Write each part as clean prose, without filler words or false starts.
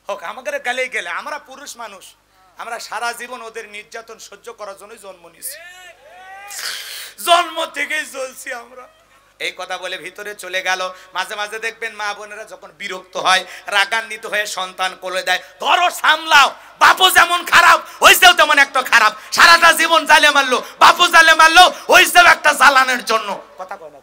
হোক আমাদের গেলেই গেলে, আমরা পুরুষ মানুষ, আমরা সারা জীবন ওদের নির্যাতন সহ্য করার জন্যই জন্ম নিয়েছি, জন্ম থেকেই চলছি আমরা। এই কথা বলে ভিতরে চলে গেল। মাঝে মাঝে দেখবেন মা বোনেরা যখন বিরক্ত হয়, রাগান্বিত হয়ে সন্তান কোলে দেয়, ধরো সামলাও, বাপু যেমন খারাপ হইছেও তেমন একটা খারাপ, সারাটা জীবন জালে মারলো, বাপু জালে মারলো, হইছেও একটা জ্বালানোর জন্য। কথা কয় না?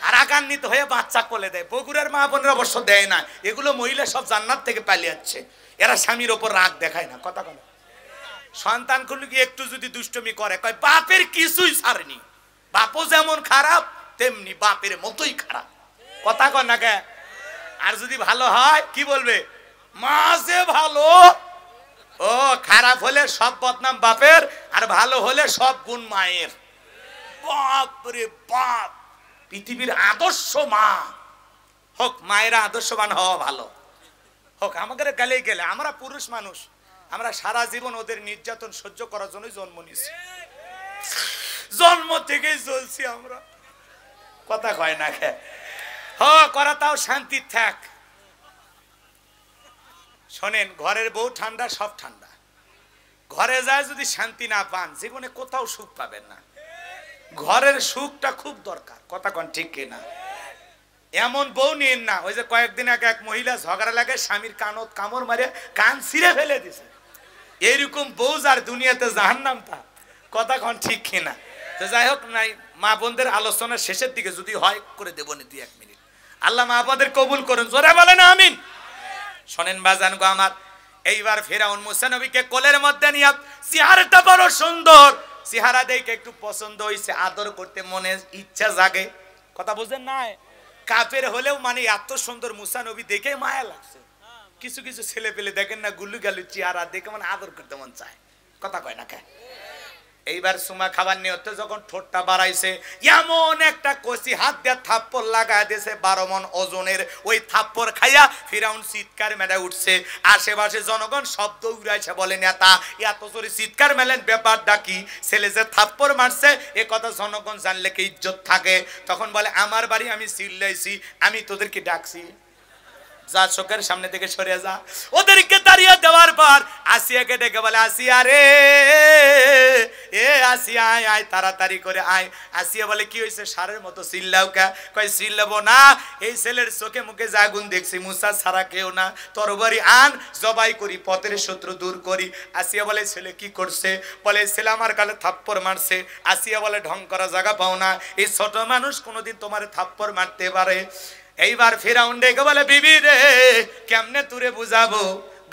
আর রাগান্বিত হয়ে বাচ্চা কোলে দেয়। বগুড়ার মা বোনেরা অবশ্য দেয় না, এগুলো মহিলা সব জান্নাত থেকে পালিয়ে যাচ্ছে, এরা স্বামীর ওপর রাগ দেখায় না। কথা কয় না? সন্তান গুলো কি একটু যদি দুষ্টমি করে, কয় বাপের কিছুই ছাড়েনি, বাপু যেমন খারাপ তেমনি বাপের মতোই খারাপ। কথা কয় না কে? আর যদি ভালো হয় কি বলবে, মা যে ভালো। ও খারাপ হলে সব বদনাম বাপের, আর ভালো হলে সব গুণ মায়ের। বাপ রে বাপ, পৃথিবীর আদর্শ মা। হোক মায়েরা আদর্শবান হওয়া ভালো। হোক আমাদের গেলেই গেলে, আমরা পুরুষ মানুষ, আমরা সারা জীবন ওদের নির্যাতন সহ্য করার জন্যই জন্ম নিয়েছি, জন্ম থেকেই চলছি আমরা। কথা কয় না কে? হ করা তাও শান্তি থাক। শোনেন, ঘরের বউ ঠান্ডা, সব ঠান্ডা, ঘরে যায় যদি শান্তি না পান জীবনে কোথাও সুখ পাবেন না। ঘরের সুখটা খুব দরকার। কথা কন ঠিক কিনা? এমন বউ নিন না, ওই যে কয়েকদিন আগে এক মহিলা ঝগড়া লাগে, স্বামীর কানত কামড় মারে কান ছিঁড়ে ফেলে দিছে। এইরকম বউ যার দুনিয়াতে জাহান্নাম তা। কথা কন ঠিক কিনা? তো যাই হোক, নাই মা বোনদের আলোচনার শেষের দিকে যদি হয় করে দেবো নি 2-1 মিনিট। আল্লাহ মা বোনদের কবুল করুন, জোরে বলেন আমিন। শোনেন বাজান গো আমার, এইবার ফেরাউন মুসা নবীকে কোলের মধ্যে নিয়ে, চেহারাটা বড় সুন্দর, চেহারা দেখে একটু পছন্দ হইছে, আদর করতে মনে ইচ্ছা জাগে। কথা বুঝেন না? কাফের হলেও মানে এত সুন্দর মুসা নবী দেখে মায়া লাগছে। কিছু কিছু ছেলে পেলে দেখেন না, গুল্লু গালু চেহারা দেখে মানে আদর করতে মন চায়। কথা কয় না কে? এইবার সুমা খাবার নিয়তে যখন ঠোঁটটা বাড়াইছে, এমন একটা কষি হাত দিয়ে থাপ্পড় লাগায় দিয়েছে 12 মণ ওজনের। ওই থাপ্পড় খাইয়া ফিরাউন চিৎকার মেলে উঠছে। আশেপাশে জনগণ শব্দ উড়াইছে, বলে নেতা এত জোরে চিৎকার মেলেন, ব্যাপারটা কি? ছেলে যে থাপ্পড় মারছে এ কথা জনগণ জানলে কি ইজ্জত থাকে? তখন বলে, আমার বাড়ি আমি চিল্লাইছি, আমি তোদেরকে ডাকছি, যা চোখের সামনে থেকে সরে যা। ওদেরকে দাঁড়িয়ে দেওয়ার পর আসিয়াকে ডেকে বলে, আসিয়া রে, এ আসিয়া আয় আয়, তাড়াতাড়ি করে আয়। আসিয়া বলে, কি হয়েছে? সারের মতো চিল্লাও কে? কয় চিল্লাবো না, এই ছেলের চোখে মুখে যে আগুন দেখছি, মুসা ছাড়া কেউ না, তরবারি আন, জবাই করি, পথের শত্রু দূর করি। আসিয়া বলে, ছেলে কি করছে? বলে, ছেলে আমার গালে থাপ্পড় মারছে। আসিয়া বলে, ঢং করা জায়গা পাও না, এই ছোট মানুষ কোনোদিন তোমার থাপ্পড় মারতে পারে? এইবার ফিরাউন ডেকে বলে, বিবি রে, কেমনে তুরে বুঝাবো?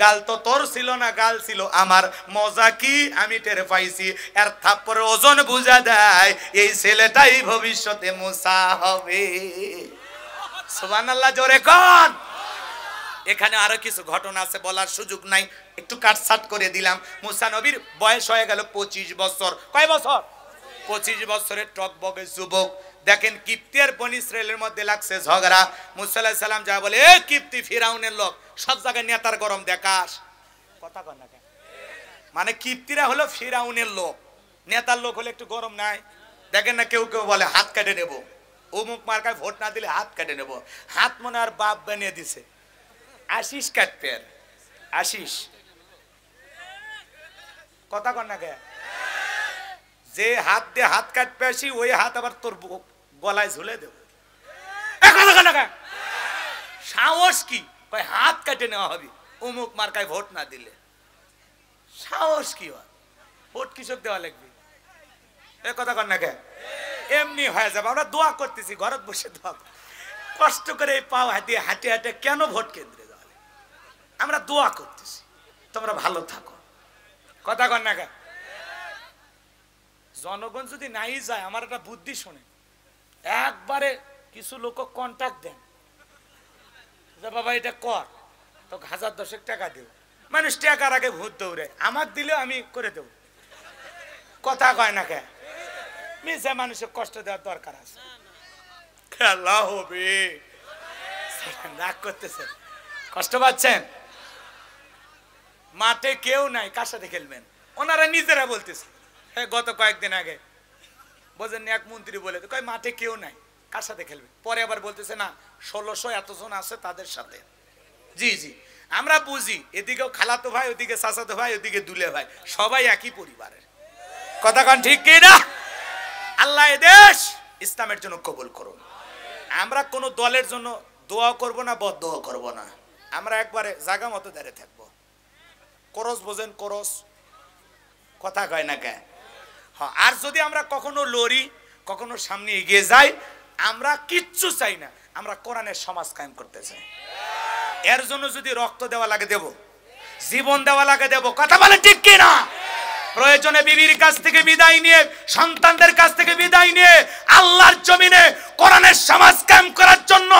গাল তো তোর ছিল না, গাল ছিল আমার। মজা কি আমি টের পাইছি, এর থাপ্পড়ের ওজন বুঝা দেয়, এই ছেলেটাই ভবিষ্যতে মুসা হবে। সুবহানাল্লাহ, জোরে কোন। এখানে আরো কিছু ঘটনা আছে, বলার সুযোগ নাই, একটু কাটছাট করে দিলাম। মুসা নবীর বয়স হয়ে গেল 25 বছর। কয় বছর? 25 বছরের টকবগে যুবক। দেখেন কিপ্তি আর বনি ইসরায়েলের মধ্যে লাগছে ঝগড়া। মুসা আলাইহিস সালাম যা বলে, এ কিপ্তি, ফিরাউনের লোক, সব জায়গায় নেতার গরম দেখাস। কথা কন না কেন? মানে কিপ্তিরা হলো ফিরাউনের লোক, নেতার লোক হলে একটু গরম নাই। দেখেন না, কেউ কেউ বলে হাত কেটে নেব, অমুক মার্কায় ভোট না দিলে হাত কেটে নেব। হাত মনে আর বাপ বানিয়ে দিছে, আশিস কাটবে, আশিস। কথা কন না কে? যে হাত দিয়ে হাত কাটবে আসি, ওই হাত আবার তোর গলায় ঝুলে দেব। সাহস কি? হাত কাটে নেওয়া হবে অমুক মার্কায় ভোট না দিলে। সাহস কি হয়? ভোট কৃষক দেওয়া লাগবে, এ কথা কন না কে? এমনি হয়ে যাবে। আমরা দোয়া করতেছি, ঘরত বসে দোয়া, কষ্ট করে এই পাও হাতিয়ে হাঁটে হাঁটে কেন ভোট কেন্দ্রে যাওয়া? আমরা দোয়া করতেছি, তোমরা ভালো থাকো। কথা কন না কে? জনগণ যদি নাই যায়, আমার একটা বুদ্ধি শোনে, একবারে কিছু লোক কন্ট্যাক্ট দেন, বাবা এটা কর, তো 1000-10 টাকা দেব। মানুষ টাকার আগে ভূত দৌড়ে, আমার দিলে আমি করে দেব। কথা কয় না কে? মিশে মানুষের কষ্ট দেওয়ার দরকার আছে। খেলা হবে, রাগ করতেছে, কষ্ট পাচ্ছেন। মাঠে কেউ নাই, কার সাথে খেলবেন? ওনারা নিজেরা বলতেছে। গত কয়েকদিন আগে বোঝেন, এক মন্ত্রী বলে কয় মাঠে কেউ নাই, কার সাথে খেলবে? পরে আবার বলতেছে না, 1600 এতজন আছে তাদের সাথে। জি জি, আমরা বুঝি এদিকেও খালাতো ভাই, ওদিকে চাচাতো ভাই, ওদিকে দুলে ভাই, সবাই একই পরিবারের। কথা কন ঠিক কি না? আল্লাহ এ দেশ ইসলামের জন্য কবুল করুন। আমরা কোন দলের জন্য দোয়া করব না, বদদোয়া করব না। আমরা একবারে জায়গা মতো দাঁড়িয়ে থাকবো। করস বোঝেন? করস কথা কয় না কে? হ্যাঁ। আর যদি আমরা কখনো লড়ি, কখনো সামনে এগিয়ে যাই, আমরা কিচ্ছু চাই না, আমরা কোরআনের সমাজ কায়েম করতে চাই। এর জন্য যদি রক্ত দেওয়া লাগে দেব, জীবন দেওয়া লাগে দেব। কথা বলে ঠিক কি না? প্রয়োজনে বিবির কাছ থেকে বিদায় নিয়ে, সন্তানদের কাছ থেকে বিদায় নিয়ে আল্লাহর জমিনে কোরআনের সমাজ কায়েম করার জন্য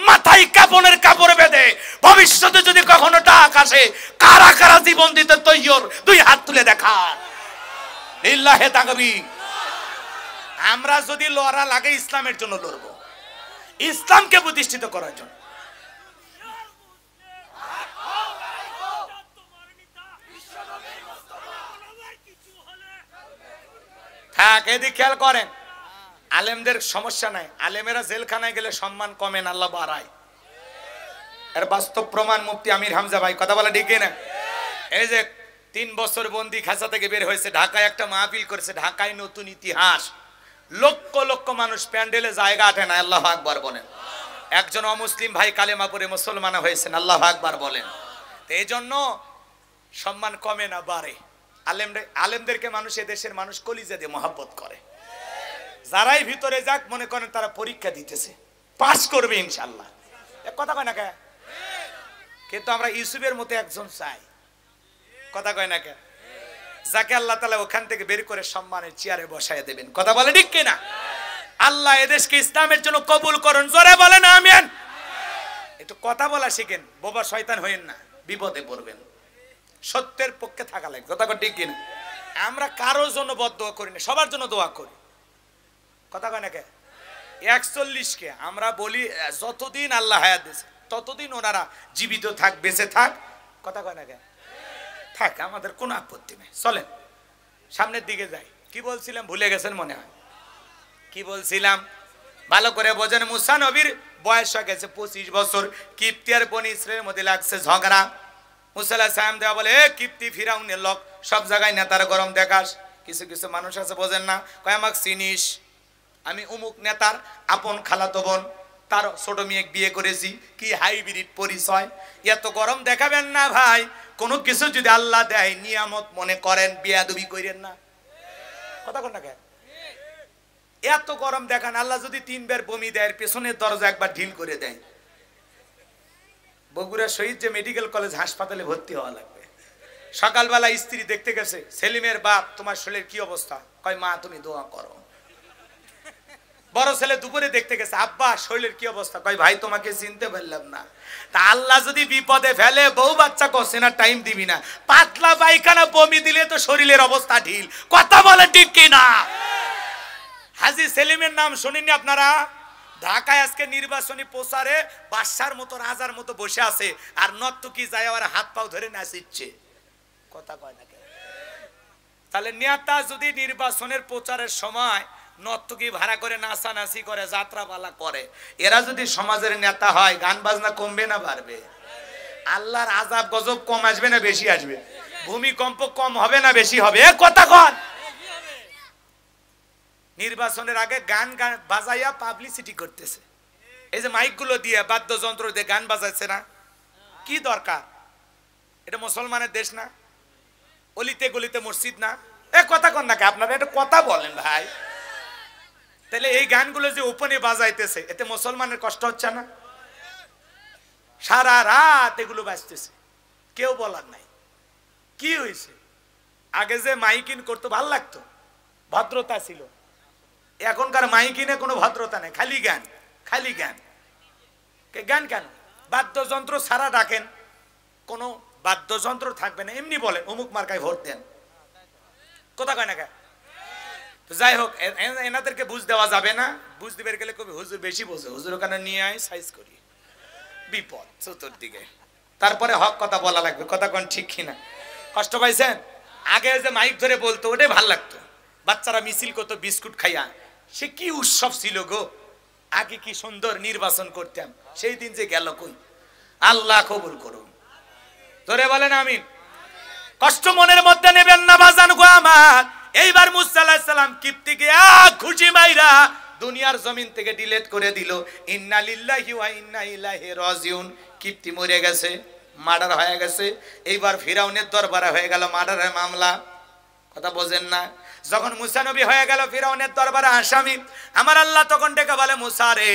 মাথায় কাফনের কাপড় বেঁধে ভবিষ্যতে যদি কখনো ডাক আসে, কারা কারা জীবন দিতে তৈয়র, দুই হাত তুলে দেখা। লিল্লাহে তাকবীর। আমরা যদি লড়া লাগে ইসলামের জন্য লড়ব, ইসলামকে প্রতিষ্ঠিত করার জন্য। থাক, এদিকে খেয়াল করেন। আলেমদের সমস্যা নাই, আলেমেরা জেলখানায় গেলে সম্মান কমেন, আল্লাহ বাড়ায়। এর বাস্তব প্রমাণ মুফতি আমির হামজা ভাই। কথা বলে ঠিক না? এই যে 3 বছর বন্দি খাঁচা থেকে বের হয়েছে, ঢাকায় একটা মাহফিল করেছে, ঢাকায় নতুন ইতিহাস। লক্ষ লক্ষ মানুষ, প্যান্ডেলে জায়গা আটে না। আল্লাহু আকবার বলেন। একজন অমুসলিম ভাই কালেমা পড়ে মুসলমান হয়েছেন। আল্লাহু আকবার বলেন। তো এই জন্য সম্মান কমে না, বাড়ে। আলেমদেরকে মানুষ, এদেশের মানুষ কলিজা দিয়ে মহব্বত করে। যারাই ভিতরে যাক, মনে করেন তারা পরীক্ষা দিতেছে, পাস করবে ইনশাআল্লাহ। এক কথা কয় না কে? কিন্তু আমরা ইউসুফের মতো একজন চাই। কথা কয় না কে? যাকে আল্লাহ তাআলা ওখান থেকে বের করে সম্মানের চেয়ারে বসায় দেবেন। কথা বলে ঠিক কিনা? আল্লাহ এদেশকে ইসলামের জন্য কবুল করুন। জোরে বলেন আমিন। একটু কথা বলা শিখেন, বোবা শয়তান হইেন না, বিপদে পড়বেন। সত্যের পক্ষে থাকা লাগবে। কথা ঠিক কিনা? আমরা কারোর জন্য বদদোয়া করি না, সবার জন্য দোয়া করি। কথা কয় না কে? 41 কে আমরা বলি যতদিন আল্লাহ হায়াত দিয়েছে ততদিন ওনারা জীবিত থাক, বেঁচে থাক। কথা কয় না কে? থাক, আমাদের কোনো আপত্তি নেই। চলেন সামনের দিকে যাই। কি বলছিলাম ভুলে গেছেন মনে হয়। কি বলছিলাম ভালো করে বোঝেন। মুসা নবীর বয়স হয়ে গেছে 25 বছর। কিপ্তি আর বনি ইসরাইলের মধ্যে লাগছে ঝগড়া। মুসা আলাইহিস সালাম দেওয়া বলে, এ কিপ্তি ফিরাউনের লোক, সব জায়গায় নেতার গরম দেখাস। কিছু কিছু মানুষ আছে বোঝেন না, কয় আমাকে চিনিস, আমি অমুক নেতার আপন খালাতো বোন, তার ছোট মেয়ে বিয়ে করেছি। কি হাইব্রিড পরিচয়! এত গরম দেখাবেন না ভাই। কোনো কিছু যদি আল্লাহ দেয় নিয়ামত মনে করেন, বেয়াদবি করেন না। কথা কন না কেন? এত গরম দেখান, আল্লাহ যদি 3 বার বমি দেয়, পেছনের দরজা একবার ঢিল করে দেয়। বগুড়া শহীদ যে মেডিকেল কলেজ হাসপাতালে ভর্তি হওয়া লাগবে। সকালবেলা স্ত্রী দেখতে গেছে, সেলিমের বাপ, তোমার শরীরের কি অবস্থা? কয় মা তুমি দোয়া করো। বড় ছেলে দুপুরে দেখতে গেছে, আব্বা শরীরের কি অবস্থা? কয় ভাই তোমাকে চিনতে পারলাম না। তা আল্লাহ যদি বিপদে ফেলে, বউ বাচ্চা করছে না, টাইম দিবি না, পাতলা পায়খানা বমি দিলে তো শরীরের অবস্থা ঢিল। কথা বলে ঠিক কিনা? হাজী সেলিমের নাম শুনেননি আপনারা? ঢাকায় আজকে নির্বাচনী প্রচারে বাদশার মতো, রাজার মতো বসে আছে, আর নর্তকী যায় আর হাত পাও ধরে নাচিচ্ছে। কথা কয় না কেন? তাহলে নেতা যদি নির্বাচনের প্রচারের সময় নর্তকী ভাড়া করে নাচানাচি করে, যাত্রাপালা করে, এরা যদি সমাজের নেতা হয়, গান বাজনা কমবে না বাড়বে? আল্লাহর আযাব গজব কম আসবে না বেশি আসবে? ভূমিকম্প কম হবে না বেশি হবে? এ কথা কন। নির্বাচনের আগে গান বাজাইয়া পাবলিসিটি করতেছে। এই যে মাইকগুলো দিয়ে, বাদ্যযন্ত্র দিয়ে গান বাজাচ্ছে না, কি দরকার? এটা মুসলমানের দেশ না? অলিতে গলিতে মসজিদ না? এ কথা কন না কে? আপনারা এটা কথা বলেন ভাই। তাহলে এই গানগুলো যে ওপেনে বাজাইতেছে, এতে মুসলমানের কষ্ট হচ্ছে না? সারা রাত এগুলো বাজতেছে, কেউ বলার নাই। কি হয়েছে? আগে যে মাইকিন করতো ভাল লাগতো, ভদ্রতা ছিল। এখনকার মাইকিনে কোনো ভদ্রতা নেই, খালি গান, খালি গান। গান কেন? বাদ্যযন্ত্র সারা ডাকেন, কোনো বাদ্যযন্ত্র থাকবে না, এমনি বলেন অমুক মার্কায় ভোট দেন। কথা কয় না কে? যাই হোক, এনাদেরকে বুঝ দেওয়া যাবে না। বুঝ দিবে গেলে কবি হুজুর বেশি বোঝে, হুজুর ওখানে নিয়ে আয় সাইজ করি, বিপদ চতুর্দিকে। তারপরে হক কথা বলা লাগবে। কথা কোন ঠিক কিনা? কষ্ট পাইছেন? আগে যে মাইক ধরে বলতো, ওটাই ভাল লাগতো। বাচ্চারা মিছিল করতো বিস্কুট খাইয়া, সে কি উৎসব ছিল গো। আগে কি সুন্দর নির্বাচন করতাম, সেই দিন যে গেল কই। আল্লাহ কবুল করুন। ধরে বলেন আমিন। কষ্ট মনের মধ্যে নেবেন না বাজান গো আমার। এইবার মুসা আলাইহিস সালাম কিপ্তিকে খুশি মাইরা দুনিয়ার জমিন থেকে ডিলিট করে দিল। ইন্না লিল্লাহি ওয়া ইন্না ইলাইহি রাজিউন। কিপ্তি মরে গেছে, মার্ডার হয়ে গেছে। এইবার ফিরাউনের দরবারে হয়ে গেল মার্ডারের মামলা। কথা বোঝেন না? যখন মুসা নবী হয়ে গেল ফিরাউনের দরবারে আসামি, আমার আল্লাহ তখন ডেকে বলে মুসা রে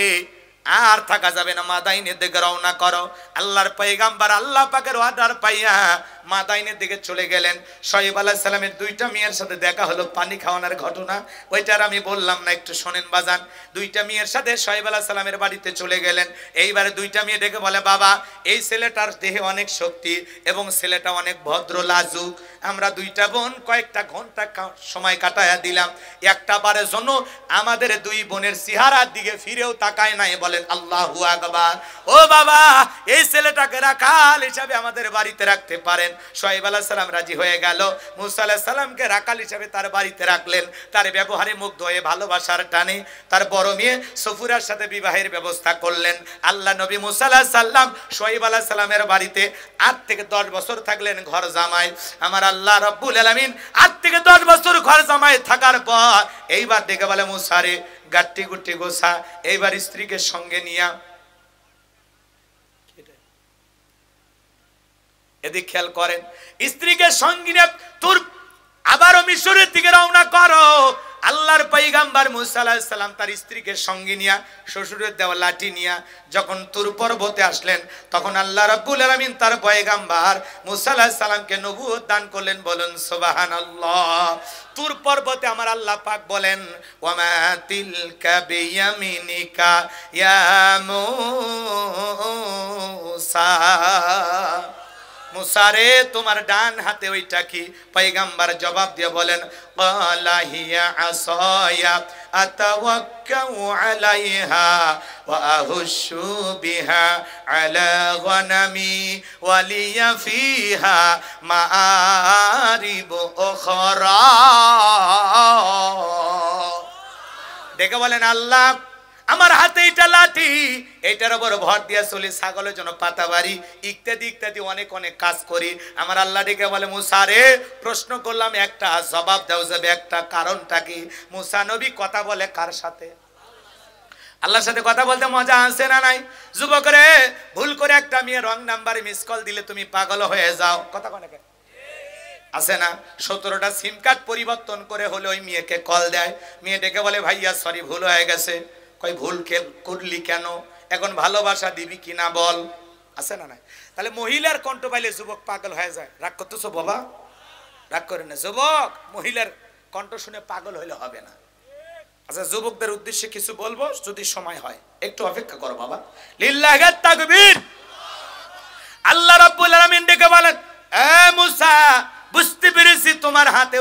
আর থাকা যাবে না, মাদাইনের দিকে রওনা করো। আল্লাহর পয়গাম্বর আল্লাহ পাকের অর্ডার পাইয়া মাদাইনের দিকে চলে গেলেন। শোয়েব আলাইহিস সালামের দুইটা মেয়ের সাথে দেখা হলো, পানি খাওয়ানোর ঘটনা, ওইটার আমি বললাম না, একটু শোনেন বাজান। দুইটা মেয়ের সাথে শোয়েব আলাইহিস সালামের বাড়িতে চলে গেলেন। এইবারে দুইটা মেয়ে ডেকে বলে বাবা এই ছেলেটার দেহে অনেক শক্তি এবং ছেলেটা অনেক ভদ্র লাজুক, আমরা দুইটা বোন কয়েকটা ঘন্টা সময় কাটায়া দিলাম, একটা বারের জন্য আমাদের দুই বোনের চেহারার দিকে ফিরেও তাকায় নাই। বলেন আল্লাহু আকবার। ও বাবা এই ছেলেটাকে রাখাল হিসাবে আমাদের বাড়িতে রাখতে পারেন? শোয়েব আলাইহিস সালাম রাজি হয়ে গেল। মুসা আলাইহিস সালামকে রাখাল হিসাবে তার বাড়িতে রাখলেন। তার ব্যবহারে মুগ্ধ হয়ে ভালোবাসার টানে তার বড় মেয়ে সফুরার সাথে বিবাহের ব্যবস্থা করলেন। আল্লাহ নবী মুসা আলাইহিস সালাম শোয়েব আলাইহিস সালামের বাড়িতে 8 থেকে 10 বছর থাকলেন ঘর জামাই। আমার আল্লাহ রাব্বুল আলামিন 8 থেকে 10 বছর ঘর জামাই থাকার পর এইবার ডেকে বলে মুসা রে গাট্টি গুটি গোছা, এইবার স্ত্রীকে সঙ্গে নিয়া, এদিক খেয়াল করেন, স্ত্রীকে সঙ্গে নিয়ে তোর আবারও মিশরের দিকে রওনা করো। আল্লাহর পয়গাম্বর মুসা আলাইহিস সালাম তার স্ত্রীকে সঙ্গে নিয়া শ্বশুরের দেওয়া লাঠি নিয়া যখন তুর পর্বতে আসলেন, তখন আল্লাহ রাব্বুল আলামিন তার পয়গাম্বর মুসা আলাইহিস সালামকে নবুয়ত দান করলেন। বলেন সুবহানাল্লাহ। তুর পর্বতে আমার আল্লাহ পাক বলেন ওয়ামা তিলকা বিয়ামিনিকা ইয়া মুসা, মুসা রে তোমার ডান হাতে ওইটা কি? পয়গাম্বর জবাব দিয়ে বলেন ক্বালা হিয়া আসায়া আতাওয়াক্কাউ আলাইহা ওয়া আহুশু বিহা আলা গনামি ওয়া লিয়া ফিহা মাআরিব উখরা। দেখে বলেন আল্লাহ আমার হাতে এটা লাঠি, এইটার উপর ভর দিয়া চলি, ছাগলের জন্য পাতা বাড়ি ইত্যাদি ইত্যাদি অনেক অনেক কাজ করি। আমার আল্লাহ ডেকে বলে মুসা রে প্রশ্ন করলাম একটা, জবাব দাও যাবে একটা, কারণটা কি? মুসা নবী কথা বলে কার সাথে? আল্লাহর সাথে কথা বলতে মজা আসে না নাই? যুবক রে ভুল করে একটা মেয়ে রং নাম্বারে মিস কল দিলে তুমি পাগল হয়ে যাও, কথা কনে কে আছে না? 17টা সিম কার্ড পরিবর্তন করে হলে ওই মেয়েকে কল দেয়। মেয়ে ডেকে বলে ভাইয়া সরি ভুল হয়ে গেছে। কই ভুল করলি কেন? এখন ভালোবাসা দিবি কিনা বল, আছে না নাই? তাহলে মহিলার কণ্ঠ পাইলে যুবক পাগল হয়ে যায়। রাগ করতেছো বাবা? রাগ করে না যুবক, মহিলার কণ্ঠ শুনে পাগল হইলে হবে না। আচ্ছা যুবকদের উদ্দেশ্যে কিছু বলবো যদি সময় হয়, একটু অপেক্ষা করো বাবা। লিল্লাহি তাকবীর। আল্লাহ রাব্বুল আলামিন ডেকে বলেন এ মুসা বুঝতে পেরেছি তোমার হাতে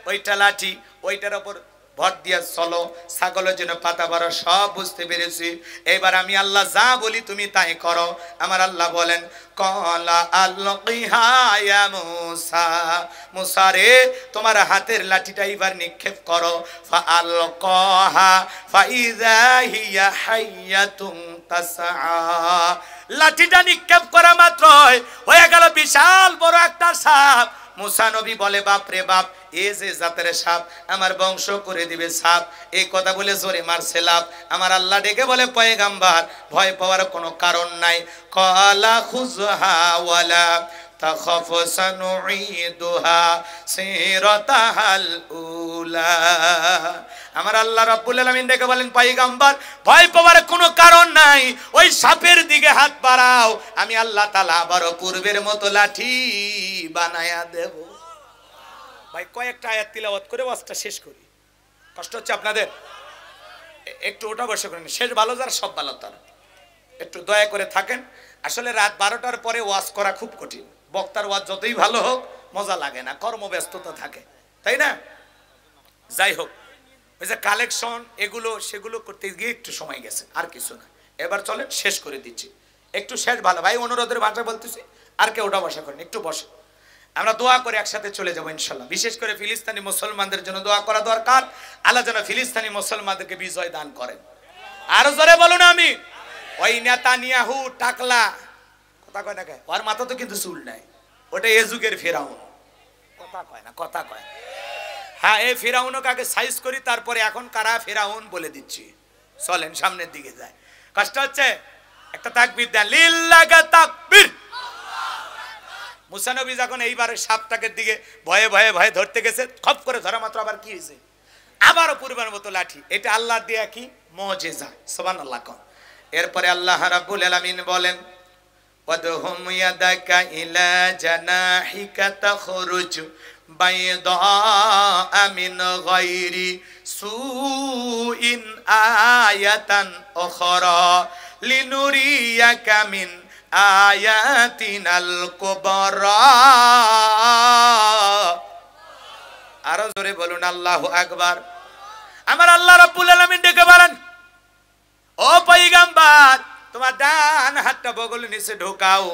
ওইটা লাঠি, ওইটার উপর ভর দিয়া চলো, ছাগলের জন্য পাতা বড়, সব বুঝতে পেরেছি। এবার আমি আল্লাহ যা বলি তুমি তাই করো। আমার আল্লাহ বলেন ক্বালা আলকিহা ইয়া মুসা, মুসা রে তোমার হাতের লাঠিটা এবার নিক্ষেপ করো। ফাআলকাহা ফাইযা হিয়া হাইয়াতুন তাসআ। লাঠিটা নিক্ষেপ করা মাত্রই হয়ে গেল বিশাল বড় একটা সাপ। মুসা নবী বলে বাপ রে বাপ, এ যে জাতের সাপ, আমার বংশ করে দিবে সাপ। এই কথা বলে জোরে মারছে লাভ। আমার আল্লাহ ডেকে বলে পয়গাম্বর ভয় পাওয়ার কোনো কারণ নাই। ক্বালা খুযহা ওয়ালা তাখাফ সানুঈদুহা সিরাতাহাল উলা। আমার আল্লাহ রাব্বুল আলামিন ডেকে বলেন পয়গাম্বর ভয় পাওয়ার কোনো কারণ নাই, ওই সাপের দিকে হাত বাড়াও, আমি আল্লাহ তাআলা আবারও পূর্বের মতো লাঠি বানায়া দেব। ভাই কয়েকটা আয়াত তিলাওয়াত করে ওয়াজটা শেষ করি, কষ্ট হচ্ছে আপনাদের? একটু ওটা বসে করেন, শেষ ভালো যার সব ভালো তার, একটু দয়া করে থাকেন। আসলে রাত 12টার পরে ওয়াজ করা খুব কঠিন, বক্তার ওয়াজ যতই ভালো হোক মজা লাগে না, কর্মব্যস্ততা থাকে, তাই না? যাই হোক, ওই যে কালেকশন এগুলো সেগুলো করতে গিয়ে একটু সময় গেছে, আর কিছু না। এবার চলেন শেষ করে দিচ্ছি, একটু শেষ ভালো ভাই অনুরোধের ভাষা বলতেছি, আর কেউ ওটা বসা করেন, একটু বসে আমরা দোয়া করে একসাথে চলে যাবো ইনশাল্লাহ। বিশেষ করে ফিলিস্তিনি মুসলমানদের জন্য দোয়া করা দরকার, আল্লাহ যেন ফিলিস্তিনি মুসলমানদেরকে বিজয় দান করেন। আরো জোরে বলুন আমি। ওই নেতানিয়াহু টাকলা কথা কয় না, ওর মাথা তো কিন্তু চুল নাই, ওটা এ যুগের ফেরাউন। কথা কয় না, কথা কয়। হ্যাঁ, এই ফেরাউনকে আগে সাইজ করি, তারপরে এখন কারা ফেরাউন বলে দিচ্ছি। চলেন সামনের দিকে যায়। কষ্ট হচ্ছে? একটা তাকবীর দেন, লিল্লাহি তাকবীর। মুসা নবী যখন এইবারে সাপটাকে দিকে ভয়ে ভয়ে ভয়ে ধরতে গেছে, খপ করে ধরা মাত্র আবার কি হয়েছে? আবারও পূর্বের মতো লাঠি। এটা আল্লাহ দিয়া কি মুজিজা। সুবহানাল্লাহ। এরপরে আল্লাহ রাব্বুল আলামিন বলেন, ওয়াদহুম ইয়াদাকা ইলা জানাহিকা তাখরুজ বাইদা মিন গায়রি সুইন আয়াতান উখরা লিনুরিয়াকা মিন আয়াতিনাল কুবরা। আরো জোরে বলুন আল্লাহু আকবার। আমার আল্লাহ রাব্বুল আলামিন ডেকে বলেন, ও পয়গম্বর, তোমার ডান হাতটা বগলের নিচে ঢোকাও,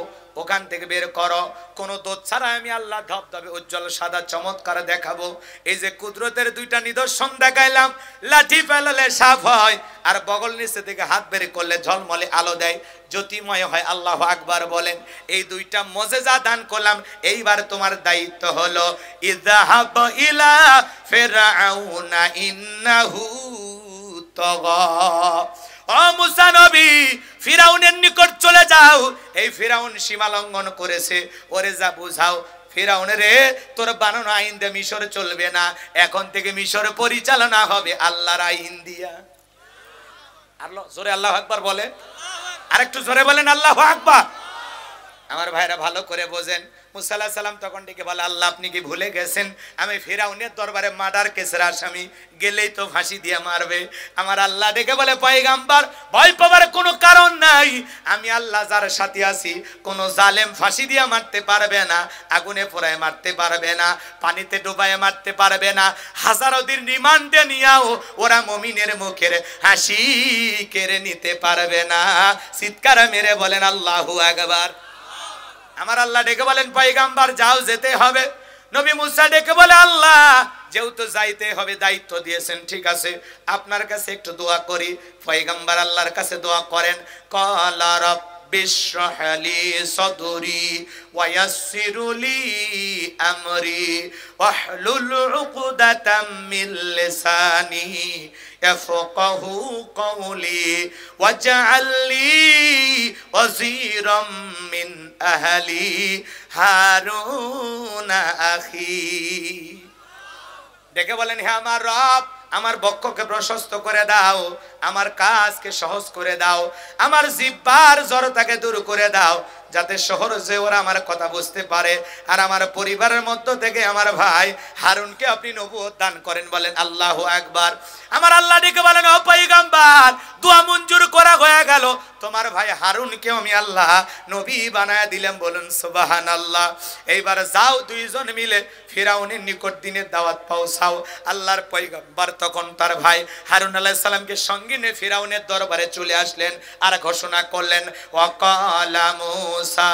ওখান থেকে বের করো। কোন দোষ ছাড়া আমি আল্লাহ ধবধবে উজ্জ্বল সাদা চমৎকার দেখাবো। এই যে কুদরতের দুইটা নিদর্শন দেখাইলাম, লাঠি ফেলালে সাপ হয়, আর বগল নিচে থেকে হাত বের করলে ঝলমলে আলো দেয়, জ্যোতিময় হয়। আল্লাহু আকবার বলেন। এই দুইটা মুজিজা দান করলাম। এইবার তোমার দায়িত্ব হলো, ইযহাব ইলা ফিরআউনা ইন্নাহু তাগা। ও মুসা নবী, ফিরাউনের নিকট চলে যাও। এই ফিরাউন সীমা লঙ্ঘন করেছে, ওরে যা বুঝাও। ফিরাউন রে, তোর বানানো আইন দিয়ে মিশর চলবে না, এখন থেকে মিশর পরিচালনা হবে আল্লাহর আইন দিয়া। আল্লাহ জোরে আল্লাহু আকবার বলেন, আরেকটু জোরে বলেন আল্লাহু আকবার। আমার ভাইরা ভালো করে বোঝেন। মুসা আলাইহিস সালাম তখন ডেকে বলে, আল্লাহ আপনি কি ভুলে গেছেন আমি ফিরাউনের দরবারে মার্ডার কেসের আসামি, গেলেই তো ফাঁসি দিয়ে মারবে। আমার আল্লাহ ডেকে বলে, পয়গম্বর ভয় পাওয়ার কোনো কারণ নাই, আমি আল্লাহ যার সাথে আছি, কোন জালেম ফাঁসি দিয়ে মারতে পারবে না, আগুনে পোড়ায় মারতে পারবে না, পানিতে ডুবায় মারতে পারবে না, হাজারো দিন রিমান্ডে নিয়াও ওরা মুমিনের মুখের হাসি কেড়ে নিতে পারবে না। চিৎকার মেরে বলেন আল্লাহু আকবার। আমার আল্লাহ ডেকে বলেন, পয়গম্বর যাও, যেতে হবে। নবী মুসা ডেকে বলে, আল্লাহ যেহেতু যাইতে হবে, দায়িত্ব দিয়েছেন, ঠিক আছে, আপনার কাছে একটু দোয়া করি। পয়গম্বর আল্লাহর কাছে দোয়া করেন, ক্বালা রাব্বি ইশরাহ লি সাদরি ওয়া ইয়াসসির লি আমরি ওয়াহলুল উকদাতাম মিন লিসানি ইয়াফকাহু কওলি ওয়াজআল লি ওয়াজিরাম মিন আহলি হারুন আখি। ডেকে বলেন, হে আমার রব, আমার বক্ষকে প্রশস্ত করে দাও, আমার কাজকে সহজ করে দাও, আমার জিহ্বার জড়তাকে দূর করে দাও, যাতে সহজে ওরা আমার কথা বুঝতে পারে, আর আমার পরিবারের মধ্য থেকে আমার ভাই হারুনকে আপনি নবুয়ত দান করেন। বলেন আল্লাহু আকবার। আমার আল্লাহ ডেকে বলেন, ও পয়গম্বর, দোয়া মঞ্জুর করা হয়ে গেল, তোমার ভাই হারুনকে আমি আল্লাহ নবী বানায়া দিলাম। বলুন সুবহানাল্লাহ। এইবার যাও, দুইজন মিলে ফিরাউনের নিকট দিনের দাওয়াত পৌঁছাও। আল্লাহর পয়গম্বর তখন তার ভাই হারুন আলাইহিস সালামকে সঙ্গে নিয়ে ফিরাউনের দরবারে চলে আসলেন, আর ঘোষণা করলেন, ওয়াকালা মুসা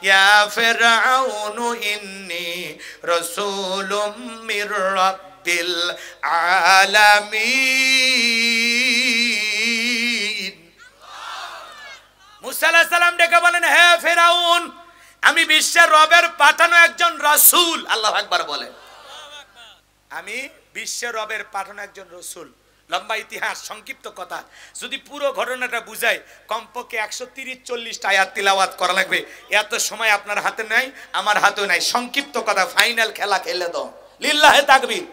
ইয়া ফিরআউনু ইন্নী রাসূলুম মির রাব্বিল আলামিন। মুসা আলাইহিস সালাম ডেকে বলেন, হে ফিরাউন, আমি বিশ্বের রবের পাঠানো একজন রাসূল। আল্লাহু আকবার বলেন। আমি বিশ্বের রবের পাঠানো একজন রাসূল। লম্বা ইতিহাস, সংক্ষিপ্ত কথা। যদি পুরো ঘটনাটা বুঝাই, কমপক্ষে 130-40টা আয়াত তিলাওয়াত করা লাগবে। এত সময় আপনার হাতে নাই, আমার হাতেও নাই। সংক্ষিপ্ত কথা, ফাইনাল খেলা খেলে দাও। লিল্লাহি তাকবীর।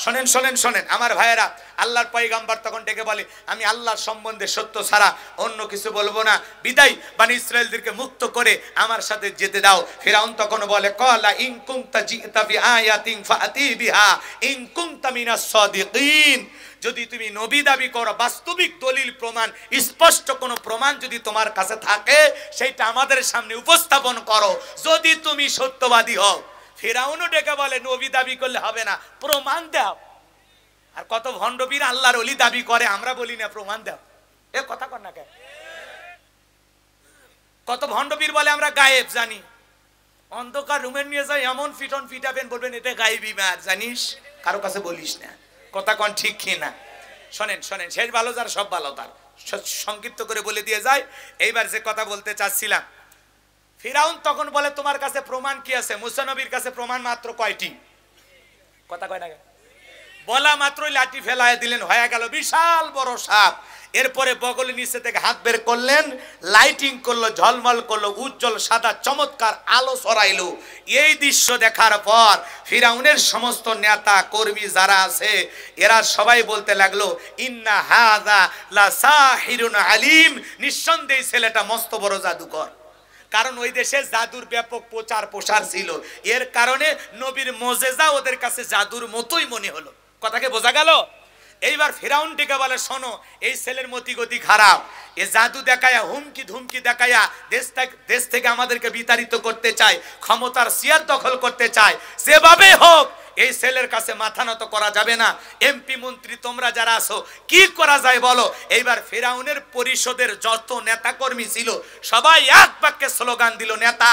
শোনেন শোনেন শোনেন আমার ভাইয়েরা, আল্লাহর পয়গম্বর তখন ডেকে বলে, আমি আল্লাহর সম্বন্ধে সত্য ছাড়া অন্য কিছু বলবো না, বিদায় বনি ইসরাইলদেরকে মুক্ত করে আমার সাথে যেতে দাও। ফিরাউন তখন বলে, ক্বালা ইন কুনতা জিতা বিআয়াতিন ফাতি বিহা ইন কুনতা মিনাস সাদিকিন। যদি তুমি নবী দাবি করো, বাস্তবিক দলিল প্রমাণ, স্পষ্ট কোনো প্রমাণ যদি তোমার কাছে থাকে, সেটা আমাদের সামনে উপস্থাপন করো, যদি তুমি সত্যবাদী হও। ফিরাউনও ডেকে বলে, নবী দাবি করলে হবে না, প্রমাণ দাও। আর কত ভণ্ডবীর আল্লাহর ওলি দাবি করে, আমরা বলি না প্রমাণ দাও। এ কথা কর না কেন? কত ভণ্ডবীর বলে আমরা গায়েব জানি, অন্ধকার রুমে নিয়ে যায় এমন ফিটন ফিটাবেন, বলবেন এটা গায়েবী ম্যার, জানিস, কারো কাছে বলিস না। কথা কন ঠিক কি না? শোনেন শোনেন, শেষ ভালো যার সব ভালো তার। সংক্ষিপ্ত করে বলে দিয়ে যায়। এইবার যে কথা বলতে চাচ্ছিলাম, ফিরাউন তখন বলে তোমার কাছে প্রমাণ কি আছে? মুসা নবীর কাছে প্রমাণ মাত্র কয়টি? কথা কয় না? বলা মাত্রই লাঠি ফেলায় দিলেন, হয়ে গেল বিশাল বড় সাপ। এরপরে বগলের নিচে থেকে হাত বের করলেন, লাইটিং করলো, ঝলমল করলো, উজ্জ্বল সাদা চমৎকার আলো ছড়াইলো। এই দৃশ্য দেখার পর ফিরাউনের সমস্ত নেতা কর্মী যারা আছে এরা সবাই বলতে লাগলো, ইন্না হাযা লা সাহিরুন আলিম, নিঃসন্দেহে ছেলেটা মস্ত বড় জাদুকর। কারণ ওই দেশে জাদুর ব্যাপক প্রচার প্রসার ছিল, এর কারণে নবীর মুজিজা ওদের কাছে জাদুর মতোই মনে হলো। কথাকে বোঝা গেল? এইবার ফিরাউন ডেকে বলে, শোনো, এই ছেলের মতি গতি খারাপ, এ জাদু দেখায়া হুমকি ধুমকি দেখায়া দেশ থেকে আমাদেরকে বিতাড়িত করতে চায়, ক্ষমতার চেয়ার দখল করতে চায়। যেভাবে হোক এই ছেলের কাছে মাথা নত করা যাবে না। এমপি মন্ত্রী তোমরা যারা আছো কি করা যায় বলো? এইবার ফিরাউনের পরিষদের যত নেতা কর্মী ছিল সবাই এক বাক্যে স্লোগান দিল, নেতা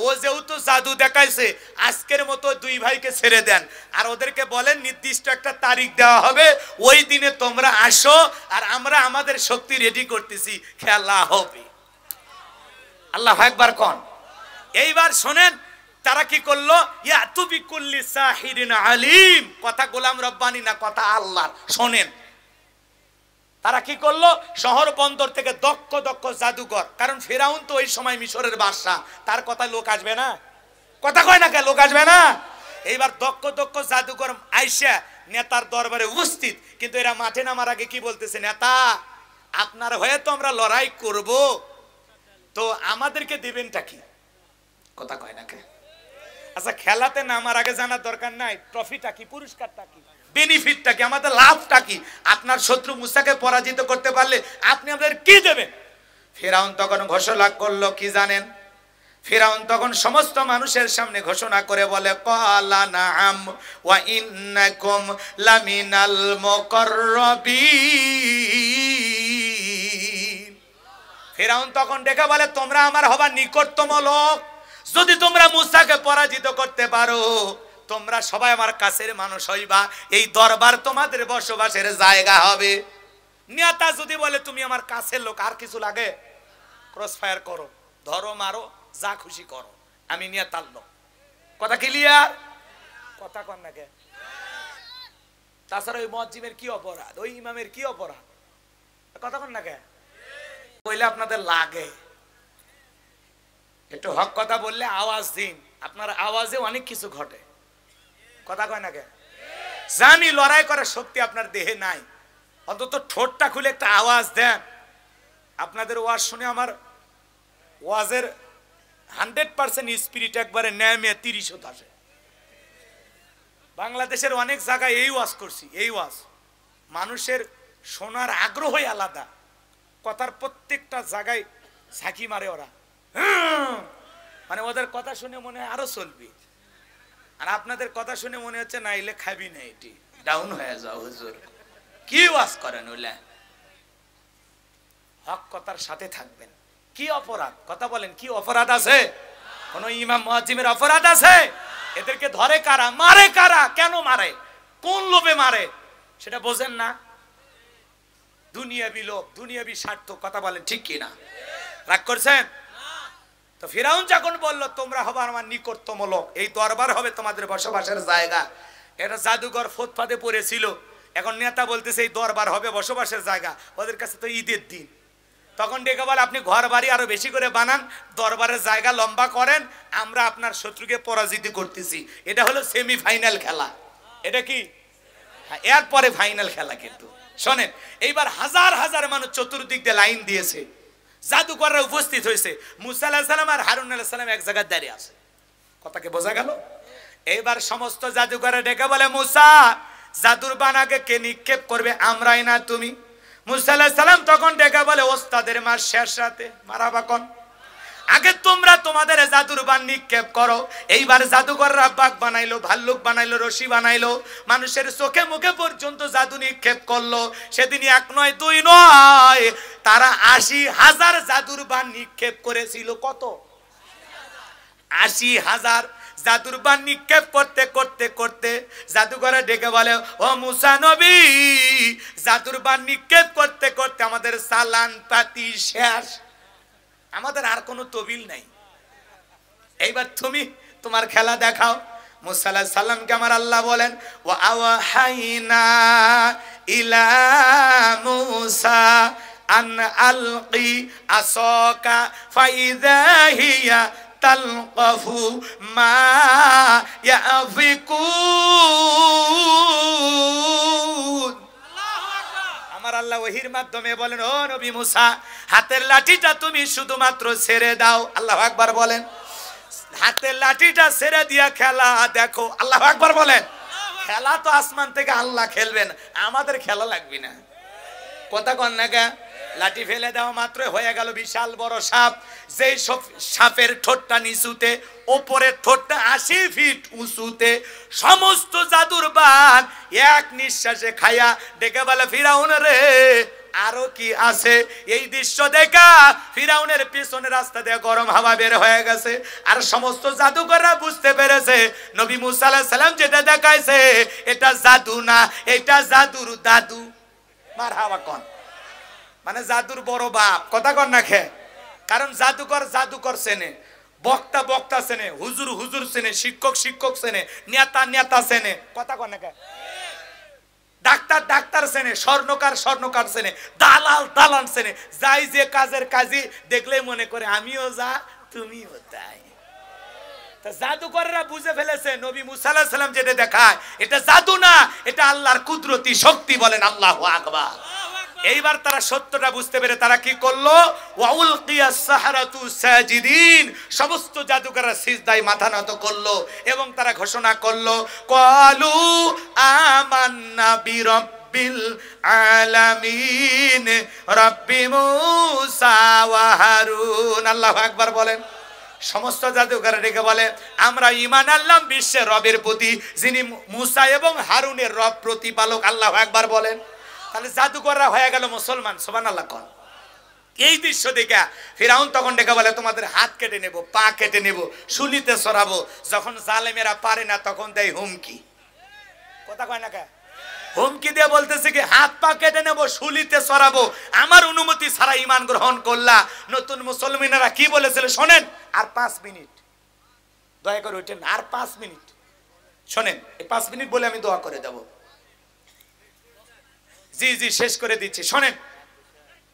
ও যেহেতু জাদু দেখাইছে আজকের মতো দুই ভাইকে ছেড়ে দেন, আর ওদেরকে বলেন নির্দিষ্ট একটা তারিখ দেওয়া হবে, ওই দিনে তোমরা আসো আর আমরা আমাদের শক্তি রেডি করতেছি, খেলা হবে। আল্লাহু আকবার কোন। এইবার শোনেন তারা কি করলো, ইয়া তুবি কুল্লি সাহিরিন আলিম, কথা গোলাম রব্বানি না, কথা আল্লাহর। শোনেন তারা কি করলো, শহর বন্দর থেকে দক্ষ দক্ষ জাদুকর, কারণ ফিরাউন তো ওই সময় মিশরের বাদশা, তার কথা লোক আসবে না? কথা কয় না কে? লোক আসবে না? এইবার দক্ষ দক্ষ জাদুকর আইসা নেতার দরবারে উপস্থিত, কিন্তু এরা মাঠে নামার আগে কি বলতেছে, নেতা আপনার হয়ে তো আমরা লড়াই করব, তো আমাদেরকে দিবেনটা কি? কথা কয় না কে? আচ্ছা খেলাতে নামার আগে জানার দরকার নাই ট্রফিটা কি, পুরস্কারটা কি, বেনিফিটটা কি, আমাদের লাভটা কি? আপনার শত্রু মুসাকে পরাজিত করতে পারলে আপনি আমাদের কি দেবেন? ফিরাউন তখন ঘোষণা করলো কি জানেন? ফিরাউন তখন সমস্ত মানুষের সামনে ঘোষণা করে বলে, ক্বালা নাআম ওয়া ইন্নাকুম লামিনাল মুকাররাবিন। ফিরাউন তখন ডেকে বলে, তোমরা আমার হবার নিকটতম লোক, যদি তোমরা মুসাকে পরাজিত করতে পারো তোমরা সবাই আমার কাছের মানুষ হইবা, এই দরবার তোমাদের বসবাসের জায়গা হবে। নেতা যদি বলে তুমি আমার কাছের লোক, আর কিছু লাগে? ক্রস ফায়ার করো, ধরো মারো, যা খুশি করো, আমি নেতার লোক। কথা ক্লিয়ার? কথা কন না কে? তাছাড়া ওই মুয়াজ্জিমের কি অপরাধ, ওই ইমামের কি অপরাধ? কথা কন না কে? কইলে আপনাদের লাগে, একটু হক কথা বললে আওয়াজ দিন, আপনার আওয়াজে অনেক কিছু ঘটে। কথা কয় না কে? জানি লড়াই করার শক্তি আপনার দেহে নাই, অন্তত ঠোঁটটা খুলে একটা আওয়াজ দেন। আপনাদের ওয়াজ শুনে আমার ওয়াজের 100% স্পিরিট একবারে নেমে 30 আসে। বাংলাদেশের অনেক জায়গায় এই ওয়াজ করছি, এই ওয়াজ মানুষের শোনার আগ্রহই আলাদা, কথার প্রত্যেকটা জায়গায় ঝাঁকি মারে ওরা, মানে ওদের কথা শুনে মনে হয় আরো চলবে, আর আপনাদের কথা শুনে মনে হচ্ছে না এলে খাবি না, এটি ডাউন হয়ে যাও হুজুর। কি ওয়াজ করেন ওইলা? হক কথার সাথে থাকবেন। কি অপরাধ? কথা বলেন, কি অপরাধ আছে? কোন ইমাম মুয়াজ্জিমের অপরাধ আছে? এদেরকে ধরে কারা, মারে কারা, কেন মারে, কোন লোভে মারে সেটা বোঝেন না? দুনিয়াবি লোভ, দুনিয়াবি স্বার্থ। কথা বলেন ঠিক কি না? রাগ করছেন? তো ফিরাউন যখন বলল তোমরা হবে আমার নিকটতম লোক, এই দরবার হবে তোমাদের বসবাসের জায়গা, এটা জাদুঘর ফুটপাতে পড়েছিল, এখন নেতা বলতেছে এই দরবার হবে বসবাসের জায়গা, ওদের কাছে তো ঈদের দিন। তখন ডেকে বলে আপনি ঘর বাড়ি আরো বেশি করে বানান, দরবারের জায়গা লম্বা করেন, আমরা আপনার শত্রুকে পরাজিত করতেছি। এটা হলো সেমিফাইনাল খেলা। এটা কি? হ্যাঁ, এরপরে ফাইনাল খেলা। কিন্তু শোনেন, এইবার হাজার হাজার মানুষ চতুর্দিক দিয়ে লাইন দিয়েছে, জাদুকররা উপস্থিত হয়েছে, মুসা আলাইহিস সালাম আর হারুন আলাইহিস সালাম এক জায়গায় দাঁড়িয়ে আছে। কথাকে বোঝা গেল? এইবার সমস্ত জাদুকররা ডেকে বলে, মুসা জাদুর বানাকে কে নিক্ষেপ করবে, আমরাই না তুমি? মুসা আলাইহিস সালাম তখন ডেকে বলে, ওস্তাদের মার শেষ রাতে মারাবা কোন, আগে তোমরা তোমাদের জাদুর বান নিক্ষেপ করো। এইবার জাদুকররা বাঘ বানাইলো, ভাল্লুক বানাইলো, রশি বানাইলো, মানুষের চোখে মুখে পর্যন্ত জাদু নিক্ষেপ করলো। সেদিন এক নয় দুই নয়, তারা 80,000 জাদুর বান নিক্ষেপ করেছিল। কত? 80,000 জাদুর বান নিক্ষেপ করতে করতে করতে জাদুকররা ডেকে বলে, ও মুসা নবী, জাদুর বান নিক্ষেপ করতে করতে আমাদের চালান পাতি শেষ, আমাদের আর কোনো তবিল নাই, এইবার তুমি তোমার খেলা দেখাও। মুসা আলাইহিস সালামকে আমার আল্লাহ বলেন ওয়া আওহাইনা ইলা মুসা আন আলকি আসাকা ফাইযা হিয়া তালকাফু মা ইয়াফিকুন। আমার আল্লাহ ওহির মাধ্যমে বলেন ও নবী মুসা হাতের লাঠিটা তুমি শুধুমাত্র ছেড়ে দাও। আল্লাহু আকবার বলেন। হাতের লাঠিটা ছেড়ে দিয়া খেলা দেখো। আল্লাহু আকবার বলেন। খেলা তো আসমান থেকে আল্লাহ খেলবেন, আমাদের খেলা লাগবে না। কথা কন না কে? লাঠি ফেলে দেওয়া মাত্র হয়ে গেল বিশাল বড় সাপ। যেই সাপের ঠোঁটটা নিচুতে, ওপরের ঠোঁটটা 80 ফিট উঁচুতে, সমস্ত জাদুর বান এক নিঃশ্বাসে খায়া ডেকে বলে ফিরাউন রে আরো কি আছে। এই দৃশ্য দেখা ফিরাউনের পিছনে রাস্তা দিয়ে গরম হাওয়া বের হয়ে গেছে। আর সমস্ত জাদুকররা বুঝতে পেরেছে নবী মুসা আলাইহিস সালাম যেটা দেখাইছে এটা জাদু না, এটা জাদুর দাদু। মারহাবা কোন মানে জাদুর বড় বাপ। কথা কন না খে? কারণ জাদুকর জাদুকর চেনে, বক্তা বক্তা চেনে, হুজুর হুজুর চেনে, শিক্ষক শিক্ষক চেনে, নেতা নেতা চেনে। কথা কন না খে? ডাক্তার ডাক্তার চেনে, স্বর্ণকার স্বর্ণকার চেনে, দালাল দালাল চেনে। যাই যে কাজের কাজী দেখলে মনে করে আমিও যা তুমিও তাই। জাদুকররা বুঝে ফেলেছে নবী মুসা আলাইহিস সালাম যেটা দেখায় এটা জাদু না, এটা আল্লাহর কুদরতি শক্তি। বলেন আল্লাহু আকবার। এইবার তারা সত্যটা বুঝতে পেরে তারা কি করলো? ওয়াউলকিয়াস সাহারাতু সাজিদিন, সমস্ত জাদুকররা সিজদায় মাথা নত করলো এবং তারা ঘোষণা করলো ক্বালু আমান্না বিরাব্বিল আলামিন রাব্বি মুসা ওয়া হারুন। আল্লাহু আকবার বলেন। সমস্ত জাদুকররা ডেকে বলে আমরা ঈমান আনলাম বিশ্বের রবের প্রতি, যিনি মুসা এবং হারুনের রব প্রতিপালক। আল্লাহু আকবার বলেন। তাহলে জাদুকররা হয়ে গেল মুসলমান। সুবহানাল্লাহ কোন। এই দৃশ্য দেখে ফিরাউন তখন ডেকে বলে তোমাদের হাত কেটে নেব, পা কেটে নেব, শুলিতে সরাবো। যখন জালেমেরা পারে না তখন দেয় হুমকি। কথা কয় না কে? হুমকি দিয়ে বলতেছে কি হাত পা কেটে নেব, শুলিতে সরাবো, আমার অনুমতি ছাড়া ঈমান গ্রহণ করলা। নতুন মুসলমানেরা কি বলেছিল শোনেন। আর 5 মিনিট দয়া করে উঠেন, আর 5 মিনিট শোনেন। এই 5 মিনিট বলে আমি দোয়া করে দেব। জি জি শেষ করে দিচ্ছি। শোনেন,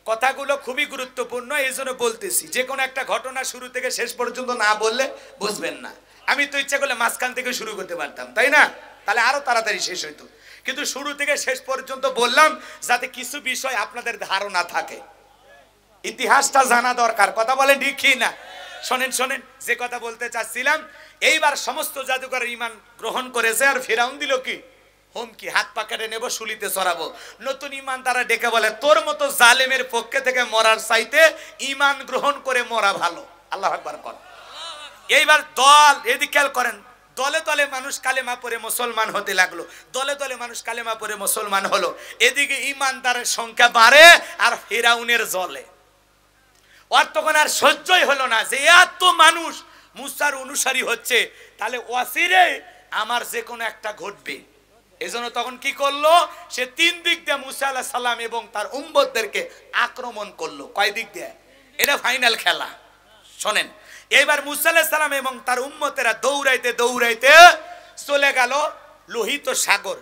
কথাগুলো খুবই গুরুত্বপূর্ণ, এই জন্য বলতেছি। যে কোনো একটা ঘটনা শুরু থেকে শেষ পর্যন্ত না বললে বুঝবেন না। আমি তো ইচ্ছা করলে মাঝখান থেকে শুরু করতে পারতাম, তাই না? তাহলে আরো তাড়াতাড়ি শেষ হইতো। কিন্তু শুরু থেকে শেষ পর্যন্ত বললাম যাতে কিছু বিষয় আপনাদের ধারণা থাকে। ইতিহাসটা জানা দরকার। কথা বলেন ঠিক কি না? শোনেন শোনেন, যে কথা বলতে চাচ্ছিলাম, এইবার সমস্ত জাদুকর ঈমান গ্রহণ করেছে। আর ফিরাউন দিল কি হুমকি, হাত পা কেটে নেব, শুলিতে চড়াবো। নতুন ঈমান তারা ডেকে বলে তোর মতো জালেমের পক্ষে থেকে মরার চাইতে ঈমান গ্রহণ করে মরা ভালো। আল্লাহু আকবার কর। এইবার দল এদিকে খেয়াল করেন, দলে দলে মানুষ কালেমা পড়ে মুসলমান হতে লাগলো, দলে দলে মানুষ কালেমা পড়ে মুসলমান হলো। এদিকে ঈমানদারের সংখ্যা বাড়ে আর ফিরাউনের জ্বলে। আর তখন আর সহ্যই হলো না যে এত মানুষ মুসার অনুসারী হচ্ছে, তাহলে ওয়াসিরে আমার যে কোনো একটা ঘটবে। এজন্য তখন কি করলো? সে 3 দিক দিয়ে মুসা আলাইহিস সালাম এবং তার উম্মতদেরকে আক্রমণ করলো। কয় দিক দিয়ে? এটা ফাইনাল খেলা। শোনেন, এইবার মুসা আলাইহিস সালাম এবং তার উম্মতেরা দৌড়াইতে দৌড়াইতে চলে গেল লোহিত সাগর।